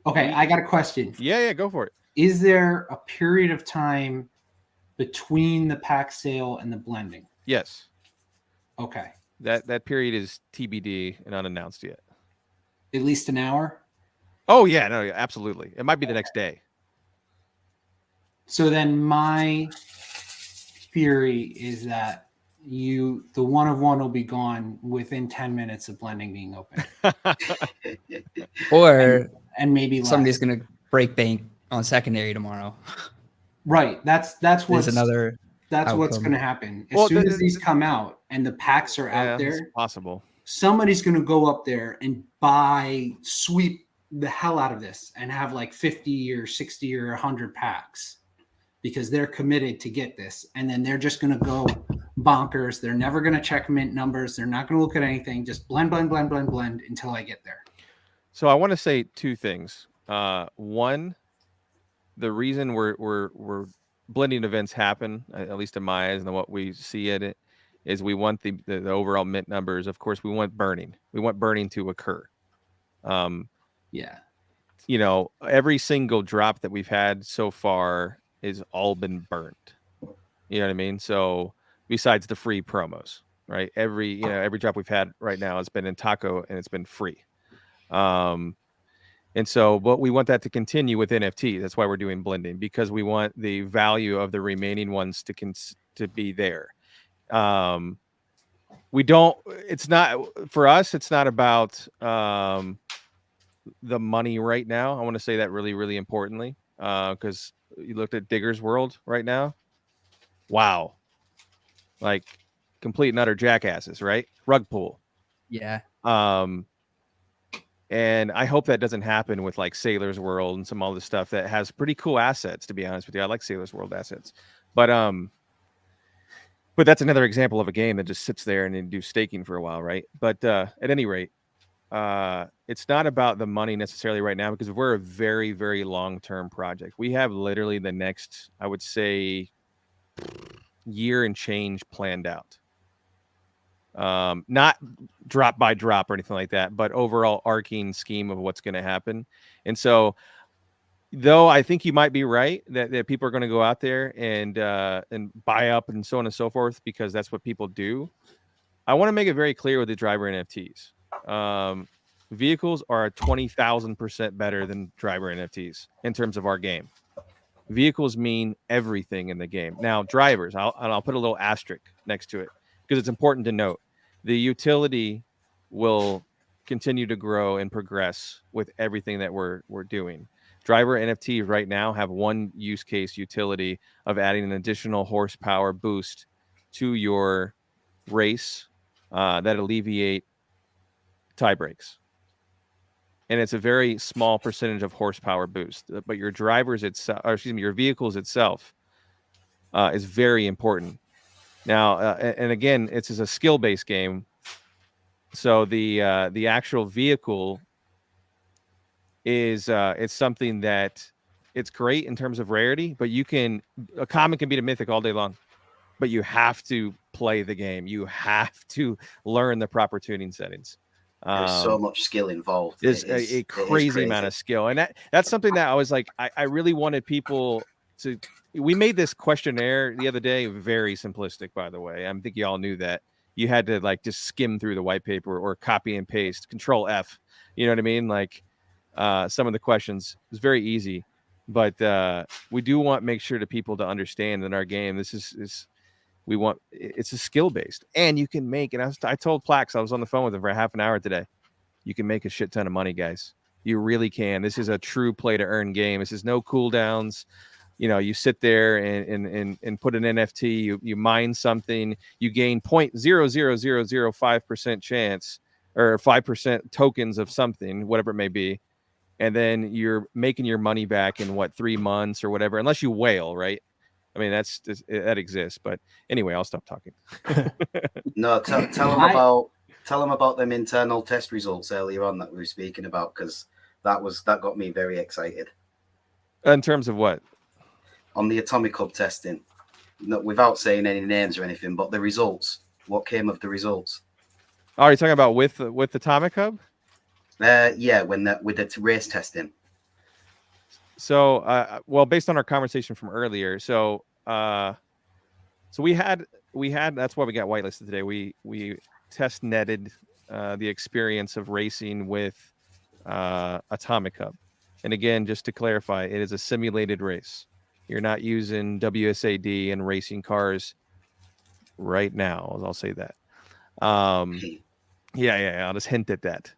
Okay, I got a question. Yeah, go for it. Is there a period of time between the pack sale and the blending? Yes. Okay. That period is TBD and unannounced yet. At least an hour? Oh yeah, no, absolutely. It might be the next day. So then my theory is that the 1 of 1 will be gone within 10 minutes of blending being open. Or and maybe somebody's going to break bank on secondary tomorrow. Right. That's what's another. That's outcome. What's going to happen as soon as these come out and the packs are out there. It's possible. Somebody's going to go up there and sweep the hell out of this and have like 50 or 60 or 100 packs because they're committed to get this. And then they're just going to go bonkers. They're never going to check mint numbers. They're not going to look at anything. Just blend until I get there. So I want to say 2 things. One, the reason we're blending events happen, at least in my eyes and what we see at it, is we want the overall mint numbers. Of course, we want burning. We want burning to occur. Yeah. You know, every single drop that we've had so far is all been burnt. You know what I mean? So besides the free promos, right? Every drop we've had right now has been in taco and it's been free. And so, but we want that to continue with NFT. That's why we're doing blending, because we want the value of the remaining ones to be there. It's not for us. It's not about the money right now. I want to say that really, really importantly, because you looked at Digger's World right now. Wow. Like complete and utter jackasses, right? Rug pull. Yeah. And I hope that doesn't happen with like Sailor's World and some all this stuff that has pretty cool assets, to be honest with you. I like Sailor's World assets. But But that's another example of a game that just sits there and then do staking for a while, right? But at any rate, it's not about the money necessarily right now, because we're a very, very long-term project. We have literally the next, I would say, year and change planned out. Not drop by drop or anything like that, but overall arcing scheme of what's going to happen. And so, though I think you might be right that people are going to go out there and buy up and so on and so forth, because that's what people do. I want to make it very clear with the driver NFTs. Vehicles are 20,000% better than driver NFTs in terms of our game. Vehicles mean everything in the game. Now, drivers, I'll put a little asterisk next to it, because it's important to note the utility will continue to grow and progress with everything that we're doing. Driver NFTs right now have one use case utility of adding an additional horsepower boost to your race that alleviate tie breaks. And it's a very small percentage of horsepower boost, but your your vehicles itself is very important. Now, and again, it's a skill-based game, so the actual vehicle is it's something that it's great in terms of rarity, but a common can beat a mythic all day long, but you have to play the game. You have to learn the proper tuning settings. There's so much skill involved. There's a crazy amount of skill, and that's something that I was like, I really wanted people to. We made this questionnaire the other day, very simplistic, by the way. I think you all knew that. You had to like just skim through the white paper or copy and paste, Control F. You know what I mean? Like some of the questions was very easy, but we do want make sure to people to understand that our game. This is it's a skill based, and you can make. And I told Plax, I was on the phone with him for half an hour today. You can make a shit ton of money, guys. You really can. This is a true play to earn game. This is no cooldowns. You know, you sit there and put an NFT. You mine something. You gain 0.00005% chance or 5% tokens of something, whatever it may be, and then you're making your money back in 3 months or whatever, unless you whale, right? I mean, that exists, but anyway, I'll stop talking. No, tell them about them internal test results earlier on that we were speaking about, because that got me very excited. In terms of what? On the Atomic Hub testing, no, without saying any names or anything, but the results. What came of the results? Oh, are you talking about with Atomic Hub? Yeah, with the race testing. So, well, based on our conversation from earlier, so we had that's why we got whitelisted today. We test netted the experience of racing with Atomic Hub, and again, just to clarify, it is a simulated race. You're not using WSAD and racing cars right now. I'll say that. Yeah. I'll just hint at that.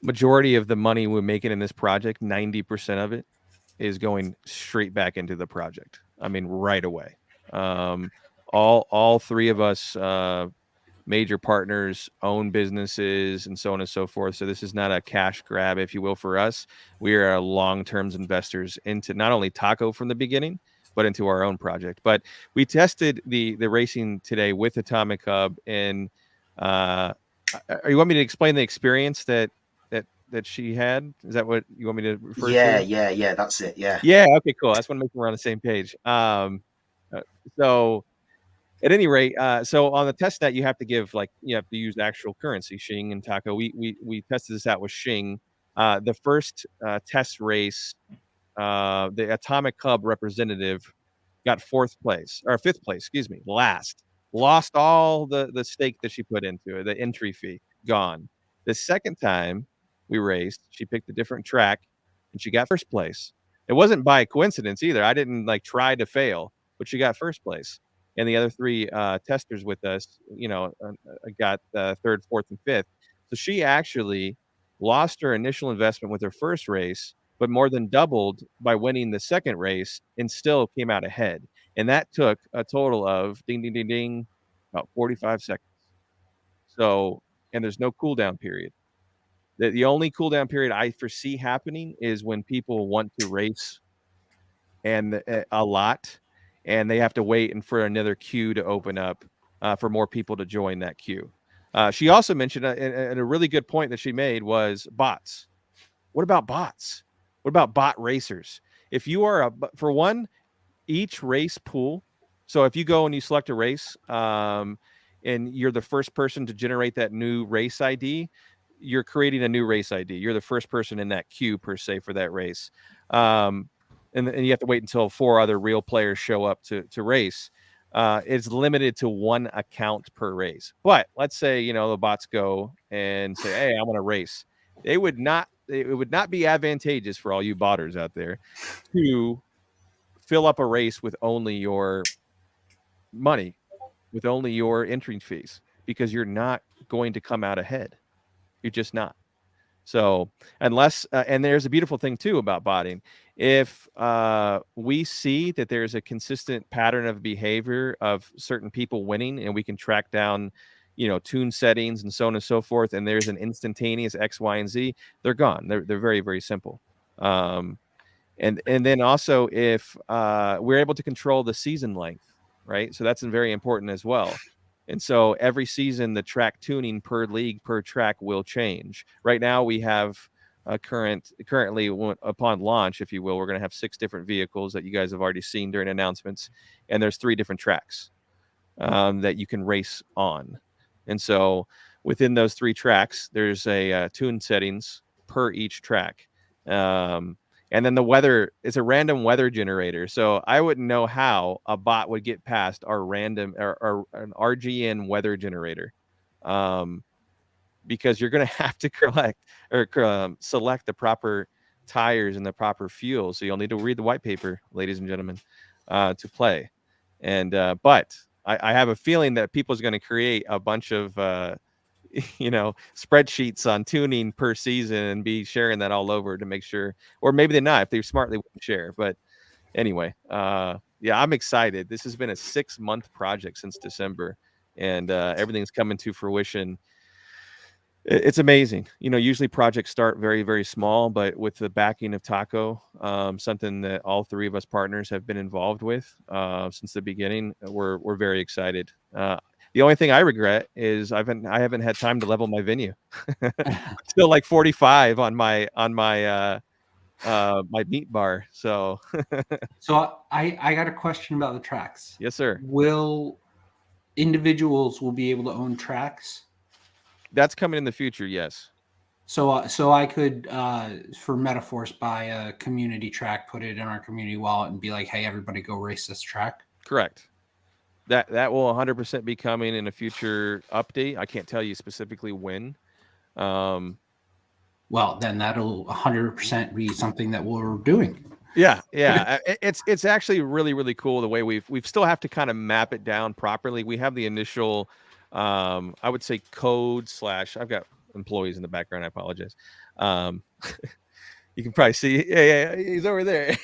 Majority of the money we're making in this project, 90% of it is going straight back into the project. I mean, right away. All three of us major partners own businesses and so on and so forth. So this is not a cash grab, if you will, for us. We are long-term investors into not only Taco from the beginning, but into our own project. But we tested the racing today with Atomic Hub, and you want me to explain the experience that she had? Is that what you want me to refer to? Yeah, that's it. Yeah. Okay, cool. I just want to make sure we're on the same page. So at any rate, so on the test net, you have to use actual currency, Shing and Taco. We tested this out with Shing. The first test race, the Atomic Hub representative got fifth place, lost all the stake that she put into it, the entry fee, gone. The second time we raced, she picked a different track and she got first place. It wasn't by coincidence either. I didn't try to fail, but she got first place. And the other three testers with us, got third, fourth, and fifth. So she actually lost her initial investment with her first race, but more than doubled by winning the second race and still came out ahead. And that took a total of about 45 seconds. So, and there's no cooldown period. The only cooldown period I foresee happening is when people want to race and a lot, and they have to wait and for another queue to open up for more people to join that queue. She also mentioned a really good point that she made was bots. What about bots? What about bot racers? If you are for one, each race pool. So if you go and you select a race, and you're the first person to generate that new race ID, you're creating a new race ID. You're the first person in that queue per se for that race. And you have to wait until 4 other real players show up to race. It's limited to 1 account per race. But let's say, the bots go and say, hey, I want to race. It would not be advantageous for all you botters out there to fill up a race with only your money, with only your entry fees, because you're not going to come out ahead. You're just not. So unless, and there's a beautiful thing too about botting. If we see that there's a consistent pattern of behavior of certain people winning, and we can track down, tune settings and so on and so forth, and there's an instantaneous X, Y, and Z, they're gone. They're very, very simple. And then also if we're able to control the season length, right? So that's very important as well. And so every season, the track tuning per league, per track will change. Right now, we have currently upon launch, if you will, we're going to have 6 different vehicles that you guys have already seen during announcements. And there's 3 different tracks that you can race on. And so within those 3 tracks, there's a tune settings per each track. And then the weather is a random weather generator. So I wouldn't know how a bot would get past our random or an RGN weather generator, because you're going to have to select the proper tires and the proper fuel. So you'll need to read the white paper, ladies and gentlemen, to play. And but I have a feeling that people's going to create a bunch of spreadsheets on tuning per season and be sharing that all over to make sure, or maybe they're not, if they're smart, they wouldn't share. But anyway, yeah, I'm excited. This has been a 6-month project since December, and everything's coming to fruition. It's amazing. Usually projects start very, very small, but with the backing of Taco, something that all 3 of us partners have been involved with since the beginning, we're very excited. The only thing I regret is I haven't had time to level my venue. Still like 45 on my my meat bar. So So I got a question about the tracks. yes, sir. Will individuals be able to own tracks? That's coming in the future. Yes. So I could, for Metaforce, buy a community track, put it in our community wallet, and be like, "Hey, everybody, go race this track." Correct. That will 100% be coming in a future update. I can't tell you specifically when. Well, then that'll 100% be something that we're doing. Yeah. It's actually really, really cool the way we've still have to kind of map it down properly. We have the initial, I would say code / I've got employees in the background. I apologize. You can probably see. Yeah, he's over there.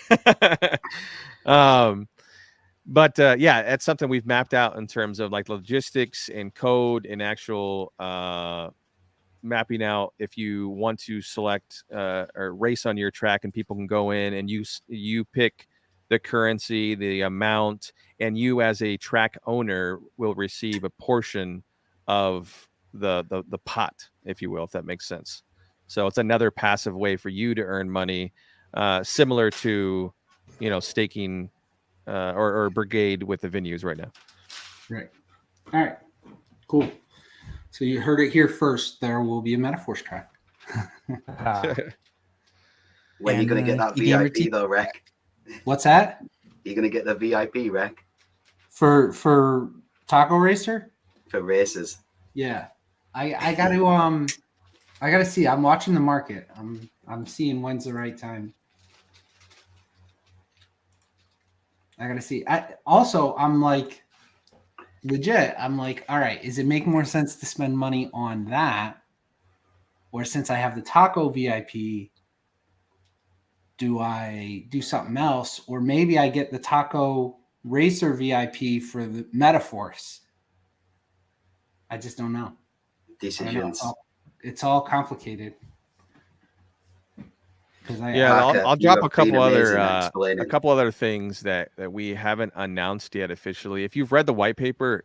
But yeah, that's something we've mapped out in terms of like logistics and code and actual mapping out. If you want to select or race on your track, and people can go in and you pick the currency, the amount, and you as a track owner will receive a portion of the pot, if you will, if that makes sense. So it's another passive way for you to earn money, similar to staking or brigade with the venues right now. Right. All right. Cool. So you heard it here first. There will be a Metaforce track. When are you going to get that VIP though, Rec? What's that? You're going to get the VIP, Rec? For Taco Racer? For races. Yeah. I got to see. I'm watching the market. I'm seeing when's the right time. I gotta see. I'm like, legit. I'm like, all right, is it making more sense to spend money on that, or since I have the Taco VIP, do I do something else, or maybe I get the Taco Racer VIP for the Metaforce? I just don't know. Decisions. It's all complicated. 'Cause Yeah, Parker, I'll you drop have been amazing at explaining. a couple other things that we haven't announced yet officially. If you've read the white paper,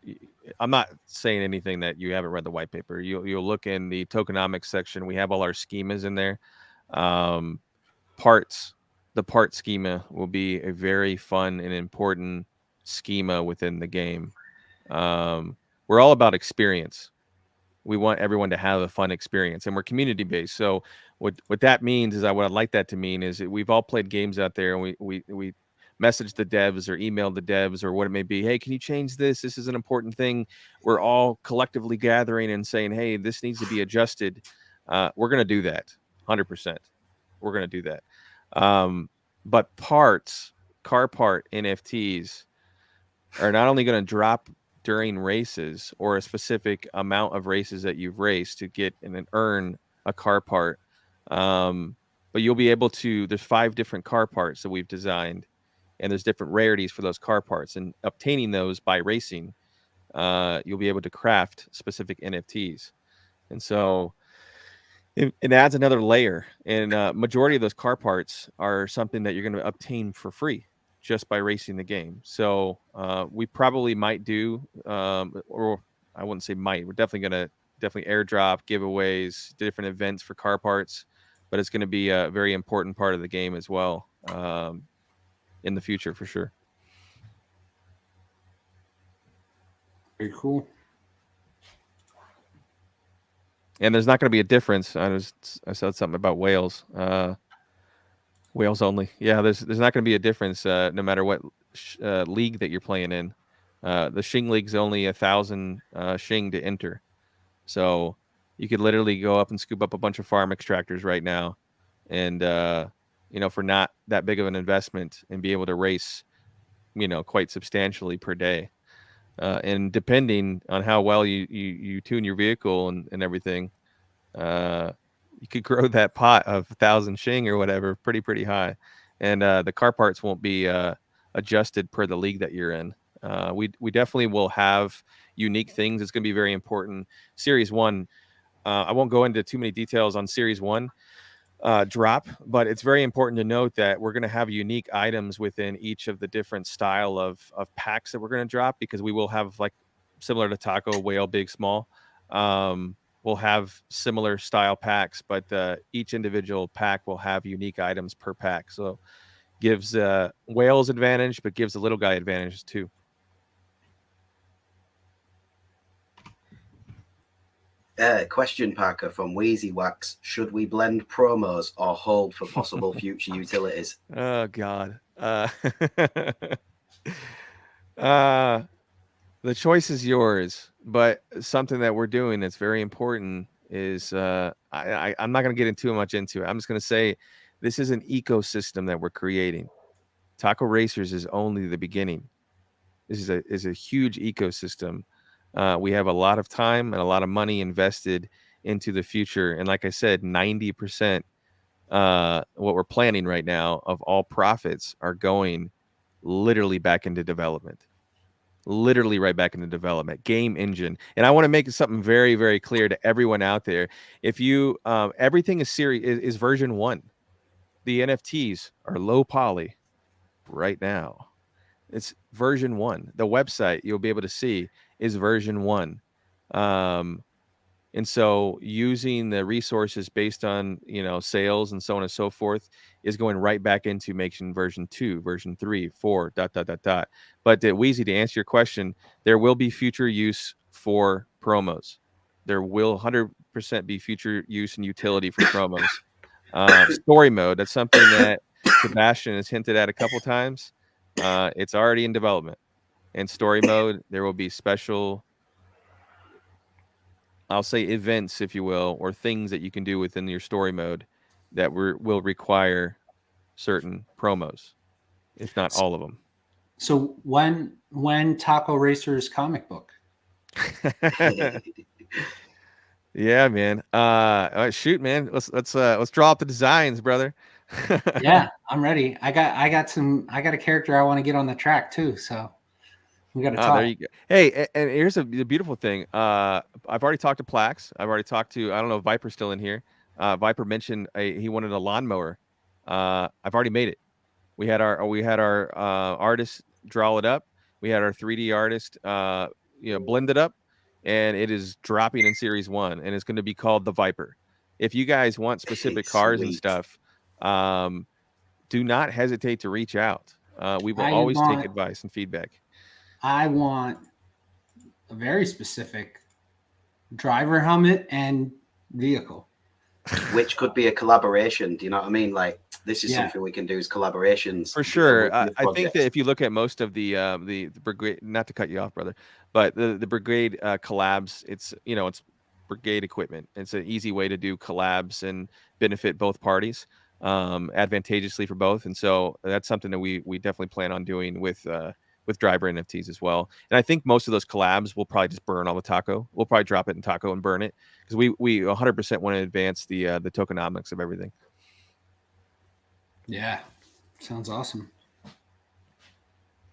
I'm not saying anything that you haven't read the white paper. You'll look in the tokenomics section. We have all our schemas in there. Parts, the part schema will be a very fun and important schema within the game. We're all about experience. We want everyone to have a fun experience, and we're community based. So what that means is what I'd like that to mean is that we've all played games out there, and we message the devs or email the devs or what it may be. Hey, can you change this? This is an important thing. We're all collectively gathering and saying, hey, this needs to be adjusted. We're going to do that 100%. We're going to do that. But car part NFTs are not only going to drop during races or a specific amount of races that you've raced to get and then earn a car part. But you'll be able to, there's 5 different car parts that we've designed, and there's different rarities for those car parts, and obtaining those by racing, you'll be able to craft specific NFTs. And so it adds another layer, and majority of those car parts are something that you're going to obtain for free just by racing the game. So we probably might do, or I wouldn't say might, we're definitely going to airdrop giveaways, different events for car parts, but it's going to be a very important part of the game as well in the future for sure. Very cool. And there's not going to be a difference. I said something about whales. Whales only. Yeah, there's not going to be a difference no matter what league that you're playing in. The Shing League's only 1,000 Shing to enter. So you could literally go up and scoop up a bunch of farm extractors right now, and for not that big of an investment, and be able to race, quite substantially per day. And depending on how well you tune your vehicle and everything, you could grow that pot of 1,000 Shing or whatever pretty high. And the car parts won't be adjusted per the league that you're in. We definitely will have unique things. It's going to be very important. Series 1, I won't go into too many details on Series 1 drop, but it's very important to note that we're going to have unique items within each of the different style of packs that we're going to drop, because we will have, like, similar to Taco, whale, big, small. We'll have similar style packs, but each individual pack will have unique items per pack. So gives whales advantage, but gives the little guy advantage too. Question, Parker, from Wheezy Wax. Should we blend promos or hold for possible future utilities? Oh, God. The choice is yours, but something that we're doing that's very important is I'm not going to get too much into it. I'm just going to say this is an ecosystem that we're creating. Taco Racers is only the beginning. This is a huge ecosystem. We have a lot of time and a lot of money invested into the future. And like I said, 90% what we're planning right now of all profits are going literally back into development. Literally right back into development, game engine. And I want to make something very, very clear to everyone out there. If you everything is version 1. The NFTs are low poly right now. It's version 1. The website you'll be able to see is version 1. And so using the resources based on, sales and so on and so forth is going right back into making version 2, version 3, 4, ... But Wheezy, to answer your question, there will be future use for promos. There will 100% be future use and utility for promos. Story mode, that's something that Sebastian has hinted at a couple times. It's already in development. In story mode, there will be special, I'll say, events, if you will, or things that you can do within your story mode that will require certain promos, if not all of them. So when Taco Racers comic book? Yeah, man. Shoot, man. Let's draw up the designs, brother. Yeah, I'm ready. I got a character I want to get on the track too. So we got to talk. There you go. Hey, and here's the beautiful thing. I've already talked to Plax. I've already talked to, I don't know if Viper's still in here. Viper mentioned he wanted a lawnmower I've already made it. We had our artist draw it up. We had our 3D artist blend it up, and it is dropping in series 1, and it's going to be called the Viper. If you guys want specific cars and stuff, do not hesitate to reach out. We will always take advice and feedback. I want a very specific driver helmet and vehicle, which could be a collaboration. Do you know what I mean? Like, this is something we can do as collaborations for sure. I think that if you look at most of the brigade, not to cut you off, brother, but the brigade collabs, it's brigade equipment. It's an easy way to do collabs and benefit both parties advantageously for both, and so that's something that we definitely plan on doing with driver NFTs as well. And I think most of those collabs will probably just burn all the taco. We'll probably drop it in taco and burn it, because we 100% want to advance the tokenomics of everything. Yeah, sounds awesome.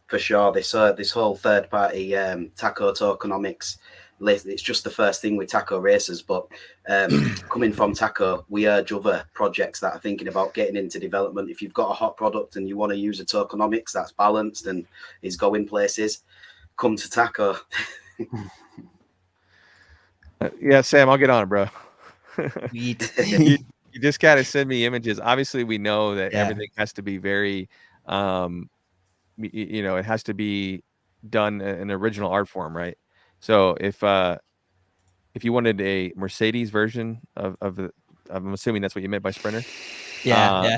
For sure, this whole third party taco tokenomics, it's just the first thing with taco racers, but coming from taco, we urge other projects that are thinking about getting into development. If you've got a hot product and you want to use a tokenomics that's balanced and is going places, come to taco. Yeah, Sam, I'll get on it, bro. You just got to send me images. Obviously, we know that everything has to be very, it has to be done in original art form, right? So if you wanted a Mercedes version of I'm assuming that's what you meant by Sprinter. Yeah.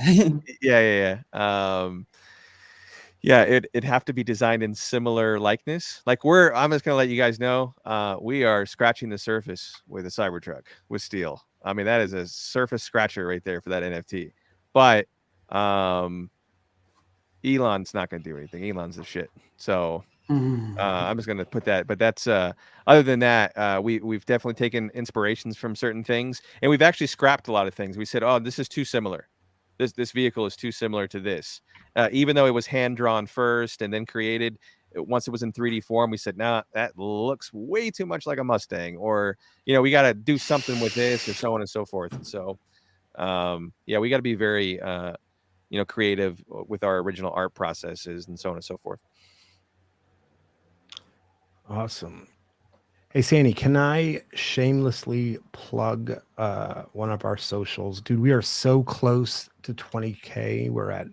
It'd have to be designed in similar likeness. Like I'm just gonna let you guys know, we are scratching the surface with a Cybertruck with steel. I mean, that is a surface scratcher right there for that NFT. But Elon's not gonna do anything. Elon's the shit. So I'm just gonna put that. But that's other than that, we've definitely taken inspirations from certain things, and we've actually scrapped a lot of things. We said, oh, this is too similar. This vehicle is too similar to this. Even though it was hand drawn first and then created, once it was in 3D form, we said, nah, that looks way too much like a Mustang, or we got to do something with this, or so on and so forth. And so we got to be very creative with our original art processes and so on and so forth. Awesome. Hey, Sandy, can I shamelessly plug one of our socials? Dude, we are so close to 20K. We're at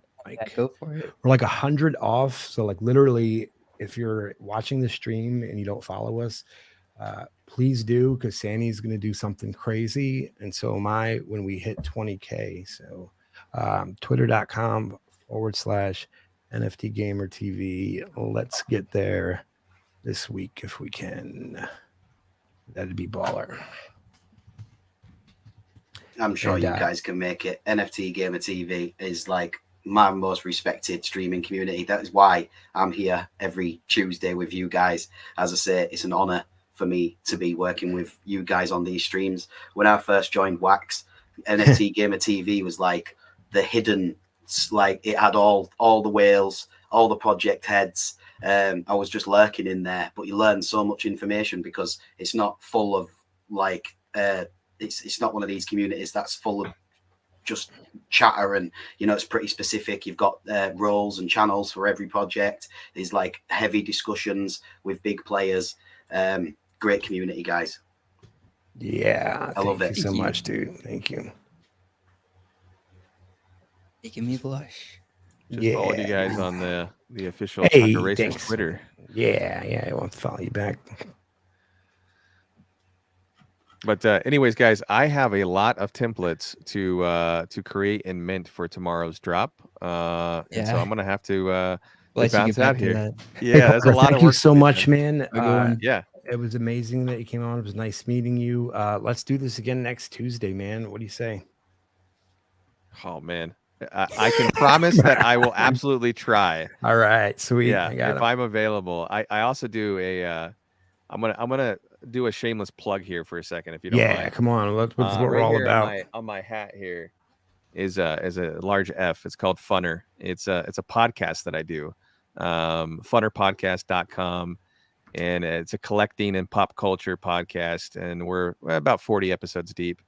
go for it. We're like 100 off. So like literally, if you're watching the stream and you don't follow us, please do, because Sandy's going to do something crazy. And so am I when we hit 20K. So twitter.com/NFT Gamer TV. Let's get there this week if we can. That'd be baller. I'm sure you guys can make it. NFT Gamer TV is like my most respected streaming community. That is why I'm here every Tuesday with you guys. As I say, it's an honor for me to be working with you guys on these streams. When I first joined Wax, NFT Gamer TV was like the hidden, like it had all the whales, all the project heads. I was just lurking in there, but you learn so much information because it's not full of like it's not one of these communities that's full of just chatter, and it's pretty specific. You've got roles and channels for every project. There's like heavy discussions with big players. Great community, guys. Yeah, I love it. Thank you so much, dude. Thank you. Making me blush. Just follow you guys on the official Hey, Taco Racers thanks. Twitter. Yeah, I want to follow you back. But anyways, guys, I have a lot of templates to create and mint for tomorrow's drop. And so I'm gonna have to bounce out here. Yeah, that's a lot Thank of you work. so much, man. Yeah, it was amazing that you came on. It was nice meeting you. Let's do this again next Tuesday, man. What do you say? Oh man, I can promise that I will absolutely try. All right, sweet. Yeah, if I'm available. I also do a. I'm gonna do a shameless plug here for a second, if you don't mind. Yeah, come on. What's what right we're all about. On my hat here is a large F. It's called Funner. It's a podcast that I do. Funnerpodcast.com, and it's a collecting and pop culture podcast, and we're about 40 episodes deep.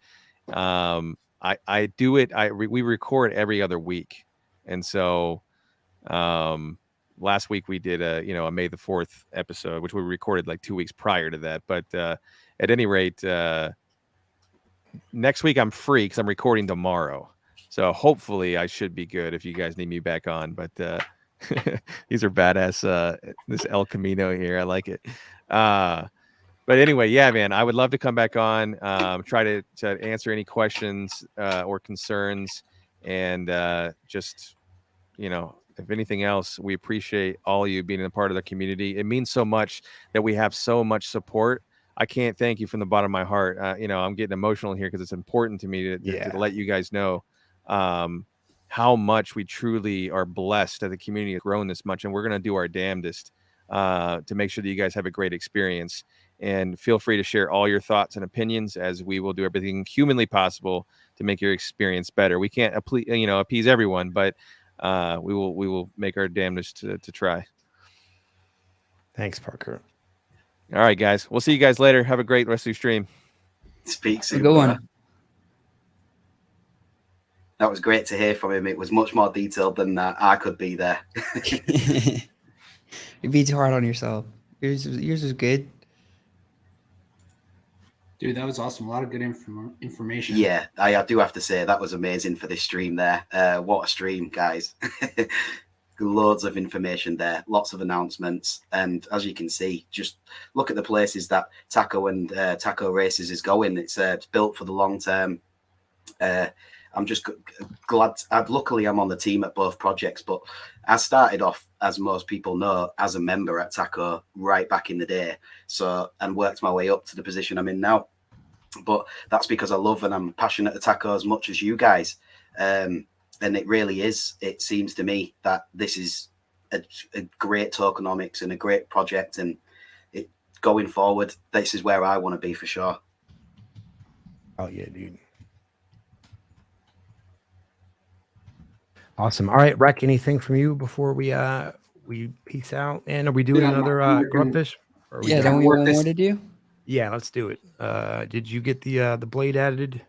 I do it. We record every other week, and so last week we did a May the 4th episode, which we recorded like 2 weeks prior to that. But at any rate, next week I'm free because I'm recording tomorrow. So hopefully I should be good if you guys need me back on. But these are badass. This El Camino here, I like it. But anyway, yeah, man, I would love to come back on, try to answer any questions or concerns, and just, if anything else, we appreciate all you being a part of the community. It means so much that we have so much support. I can't thank you from the bottom of my heart. I'm getting emotional here because it's important to me to let you guys know how much we truly are blessed that the community has grown this much, and we're going to do our damnedest to make sure that you guys have a great experience. And feel free to share all your thoughts and opinions, as we will do everything humanly possible to make your experience better. We can't appease everyone, but we will make our damnedest to try. Thanks, Parker. All right, guys. We'll see you guys later. Have a great rest of your stream. Speak soon. A good brother. one. That was great to hear from him. It was much more detailed than I could be there. You'd be too hard on yourself. Yours was good. Dude, that was awesome. A lot of good information. Yeah, I do have to say that was amazing for this stream there. What a stream, guys. Loads of information there, lots of announcements. And as you can see, just look at the places that Taco and Taco Races is going. It's built for the long term. I'm just glad. Luckily, I'm on the team at both projects, but I started off, as most people know, as a member at Taco right back in the day. And worked my way up to the position I'm in now. But that's because I love and I'm passionate at Taco as much as you guys. And it really is. It seems to me that this is a great tokenomics and a great project. And going forward, this is where I want to be for sure. Oh yeah, dude. Awesome. All right, Rec, anything from you before we peace out? And are we doing another grubfish? Yeah, don't we have one more to do? Yeah, let's do it. Did you get the blade added?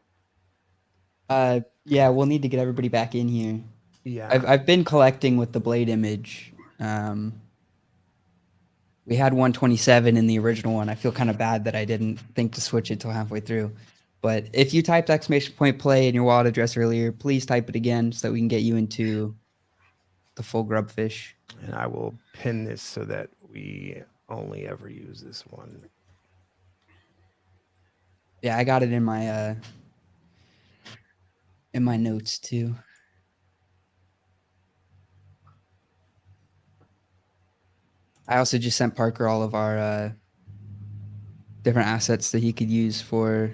Yeah, we'll need to get everybody back in here. Yeah. I've been collecting with the blade image. We had 127 in the original one. I feel kind of bad that I didn't think to switch it till halfway through. But if you typed !play in your wallet address earlier, please type it again so that we can get you into the full grubfish. And I will pin this so that we only ever use this one. Yeah, I got it in my notes too. I also just sent Parker all of our different assets that he could use for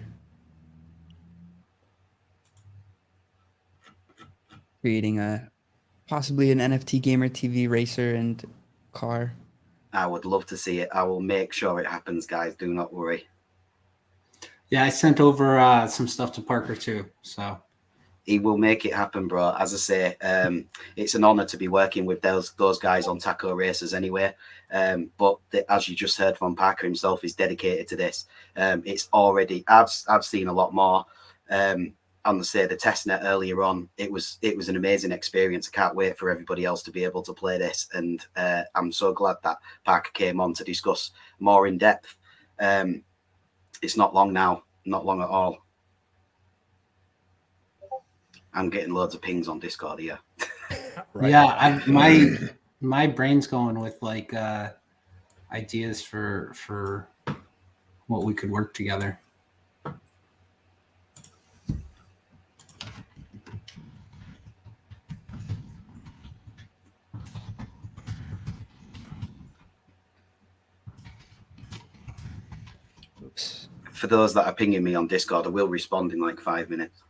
creating possibly an NFT gamer TV racer and car. I would love to see it. I will make sure it happens, guys. Do not worry. Yeah, I sent over some stuff to Parker too. So he will make it happen, bro. As I say, it's an honor to be working with those guys on Taco Racers anyway. But as you just heard from Parker himself, is dedicated to this. It's already, I've seen a lot more. On the testnet earlier on, it was an amazing experience. I can't wait for everybody else to be able to play this, and I'm so glad that Parker came on to discuss more in depth. It's not long now, not long at all. I'm getting loads of pings on Discord here. Right. Yeah, my brain's going with like ideas for what we could work together. Oops. For those that are pinging me on Discord, I will respond in like 5 minutes.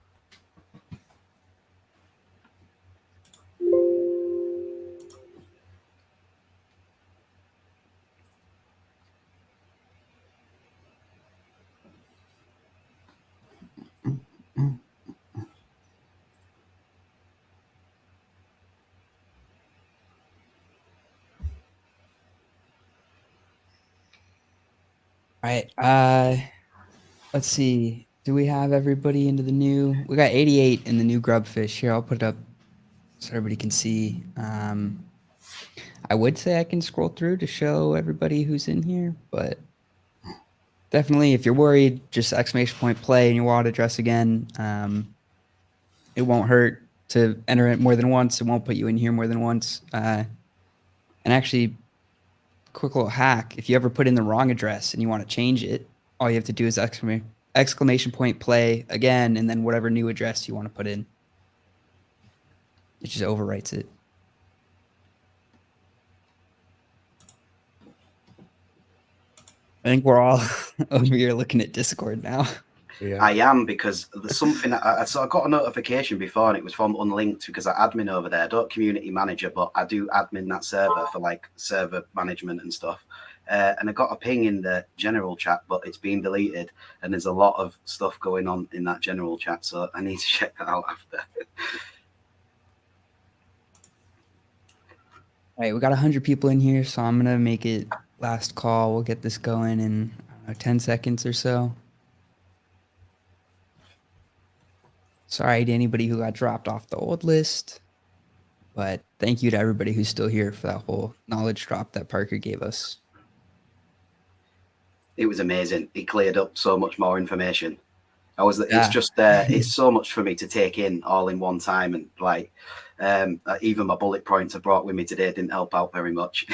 All right. Let's see. Do we have everybody into the new? We got 88 in the new grubfish here. I'll put it up so everybody can see. I would say I can scroll through to show everybody who's in here, but definitely if you're worried, just exclamation point play in your wallet address again. It won't hurt to enter it more than once. It won't put you in here more than once. And actually, quick little hack: if you ever put in the wrong address and you want to change it, all you have to do is exclamation point play again, and then whatever new address you want to put in. It just overwrites it. I think we're all over here looking at Discord now. Yeah. I am, because there's something so I got a notification before, and it was from Unlinked, because I admin over there. I don't community manager, but I do admin that server for like server management and stuff. And I got a ping in the general chat, but it's been deleted, and there's a lot of stuff going on in that general chat, so I need to check that out after. All right, we got 100 people in here, so I'm gonna make it last call. We'll get this going in 10 seconds or so. Sorry to anybody who got dropped off the old list, but thank you to everybody who's still here for that whole knowledge drop that Parker gave us. It was amazing. It cleared up so much more information. Yeah. It's just it's so much for me to take in all in one time, and like even my bullet points I brought with me today didn't help out very much.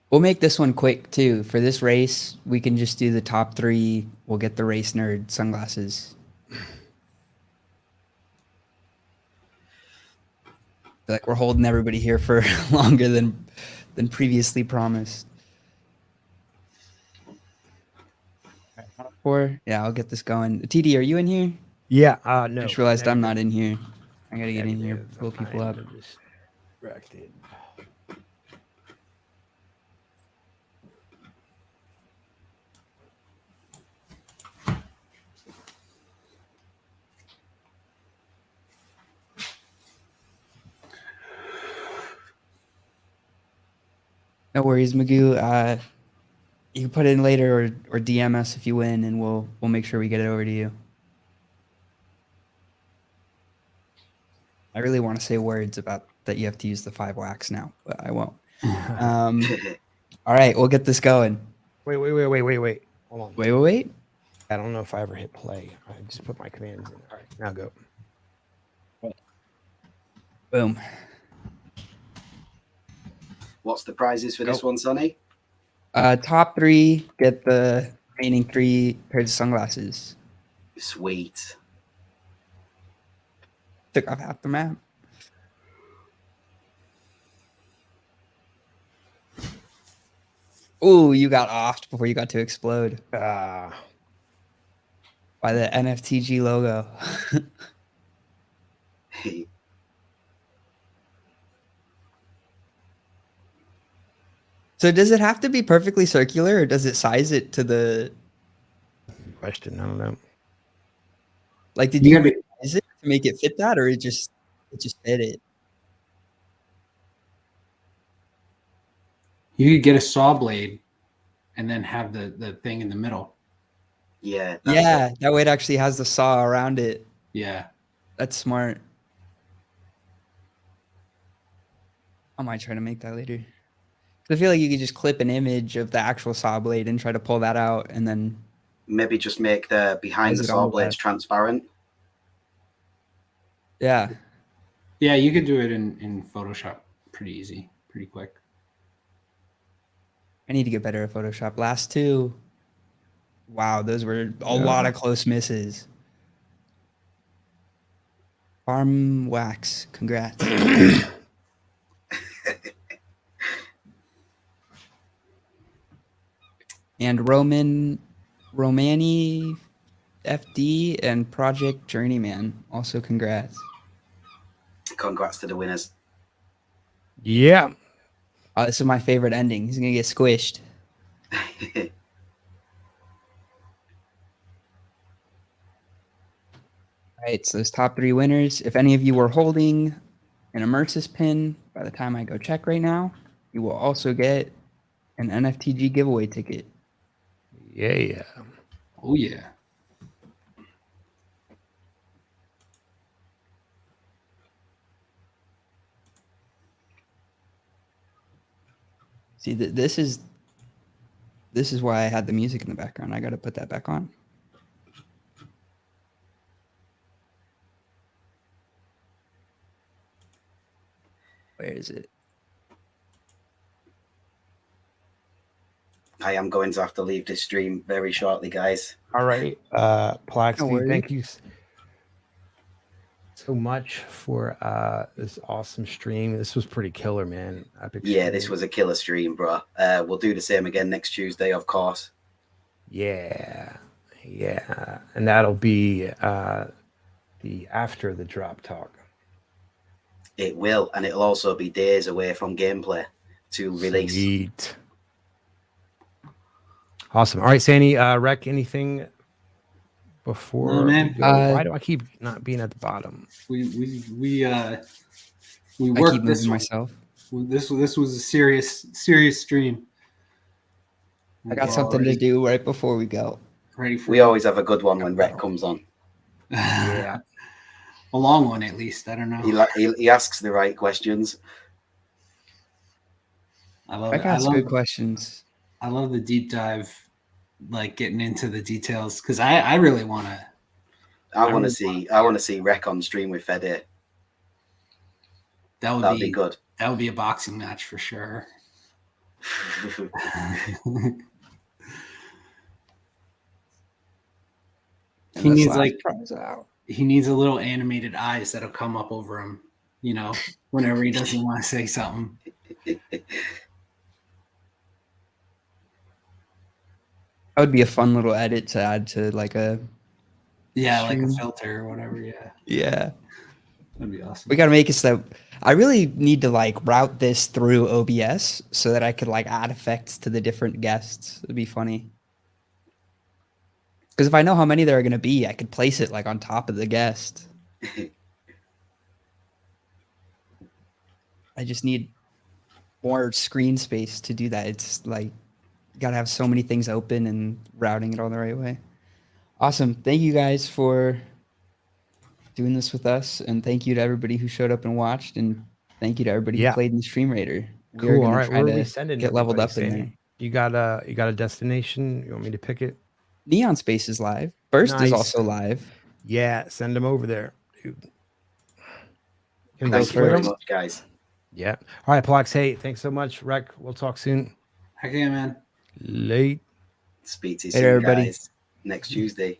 We'll make this one quick too. For this race, we can just do the top 3. We'll get the race nerd sunglasses. Feel like we're holding everybody here for longer than previously promised. Yeah, I'll get this going. TD, are you in here? Yeah. No. I just realized I'm not in here. I gotta get in here, Negative. pull people up. I'm distracted. No worries, Magoo. You can put it in later or DM us if you win, and we'll make sure we get it over to you. I really want to say words about that you have to use the 5 wax now, but I won't. All right, we'll get this going. Wait. Hold on. Wait. I don't know if I ever hit play. I just put my commands in. All right, now go. Boom. What's the prizes for this one, Sonny? Top 3 get the remaining 3 pairs of sunglasses. Sweet. Took off half the map. Ooh, you got offed before you got to explode by the NFTG logo. So does it have to be perfectly circular, or does it size it to the Question. I don't know. like? Did You you gotta- size it to make it fit that, or it just fit it? You could get a saw blade and then have the thing in the middle. Yeah. Yeah, that way it actually has the saw around it. Yeah. That's smart. I might try to make that later. 'Cause I feel like you could just clip an image of the actual saw blade and try to pull that out, and then Maybe just make the behind Size the it all saw blades that. transparent. yeah. Yeah, you could do it in Photoshop pretty easy, pretty quick. I need to get better at Photoshop. Last 2, wow, those were a lot of close misses. Farm wax, congrats. And Romani FD and Project Journeyman, also congrats. Congrats to the winners. Yeah. This is my favorite ending. He's gonna get squished. All right, so those top 3 winners. If any of you were holding an Immersis pin, by the time I go check right now, you will also get an NFTG giveaway ticket. Yeah. Oh yeah. See, this is why I had the music in the background. I got to put that back on. Where is it? I am going to have to leave this stream very shortly, guys. All right. No Plaxty, worries. thank you so much for this awesome stream. This was pretty killer, man. Epic Yeah, this stream. was a killer stream, bro. We'll do the same again next Tuesday, of course. Yeah. And that'll be the after the drop talk. It will, and it'll also be days away from gameplay to release. Sweet. Awesome. All right, Sandy, Rec, anything before No, man. we go? Why do I keep not being at the bottom? We I worked keep this moving one. myself. This was a serious stream. I got We're something to do right before we go. ready for We always have a good one when Rhett comes on. Yeah. a long one at least. I don't know. He asks the right questions. I love I it. got some good questions. I love the deep dive, like getting into the details, because I really want to. I want to see Rec on stream with Fede. That'd be good. That would be a boxing match for sure. He needs he needs a little animated eyes that'll come up over him, whenever he doesn't want to say something. That would be a fun little edit to add to like a like a stream. filter or whatever. Yeah. That'd be awesome. We got to make it so I really need to like route this through OBS so that I could like add effects to the different guests. It'd be funny. Because if I know how many there are going to be, I could place it like on top of the guest. I just need more screen space to do that. It's like, got to have so many things open and routing it all the right way. Awesome. Thank you guys for doing this with us. And thank you to everybody who showed up and watched. And thank you to everybody who played in the Stream Raider. Cool. All right. Where are we sending get leveled up everybody, in there. Sandy? You got a destination? You want me to pick it? Neon Space is live. Burst is Nice. also live. Yeah, send them over there, dude. Thank you very much, guys. Yeah. All right, Plax. Hey, thanks so much, Rec. We'll talk soon. Heck yeah, man. Late. Speak to you Later, soon, everybody. guys. Next Tuesday.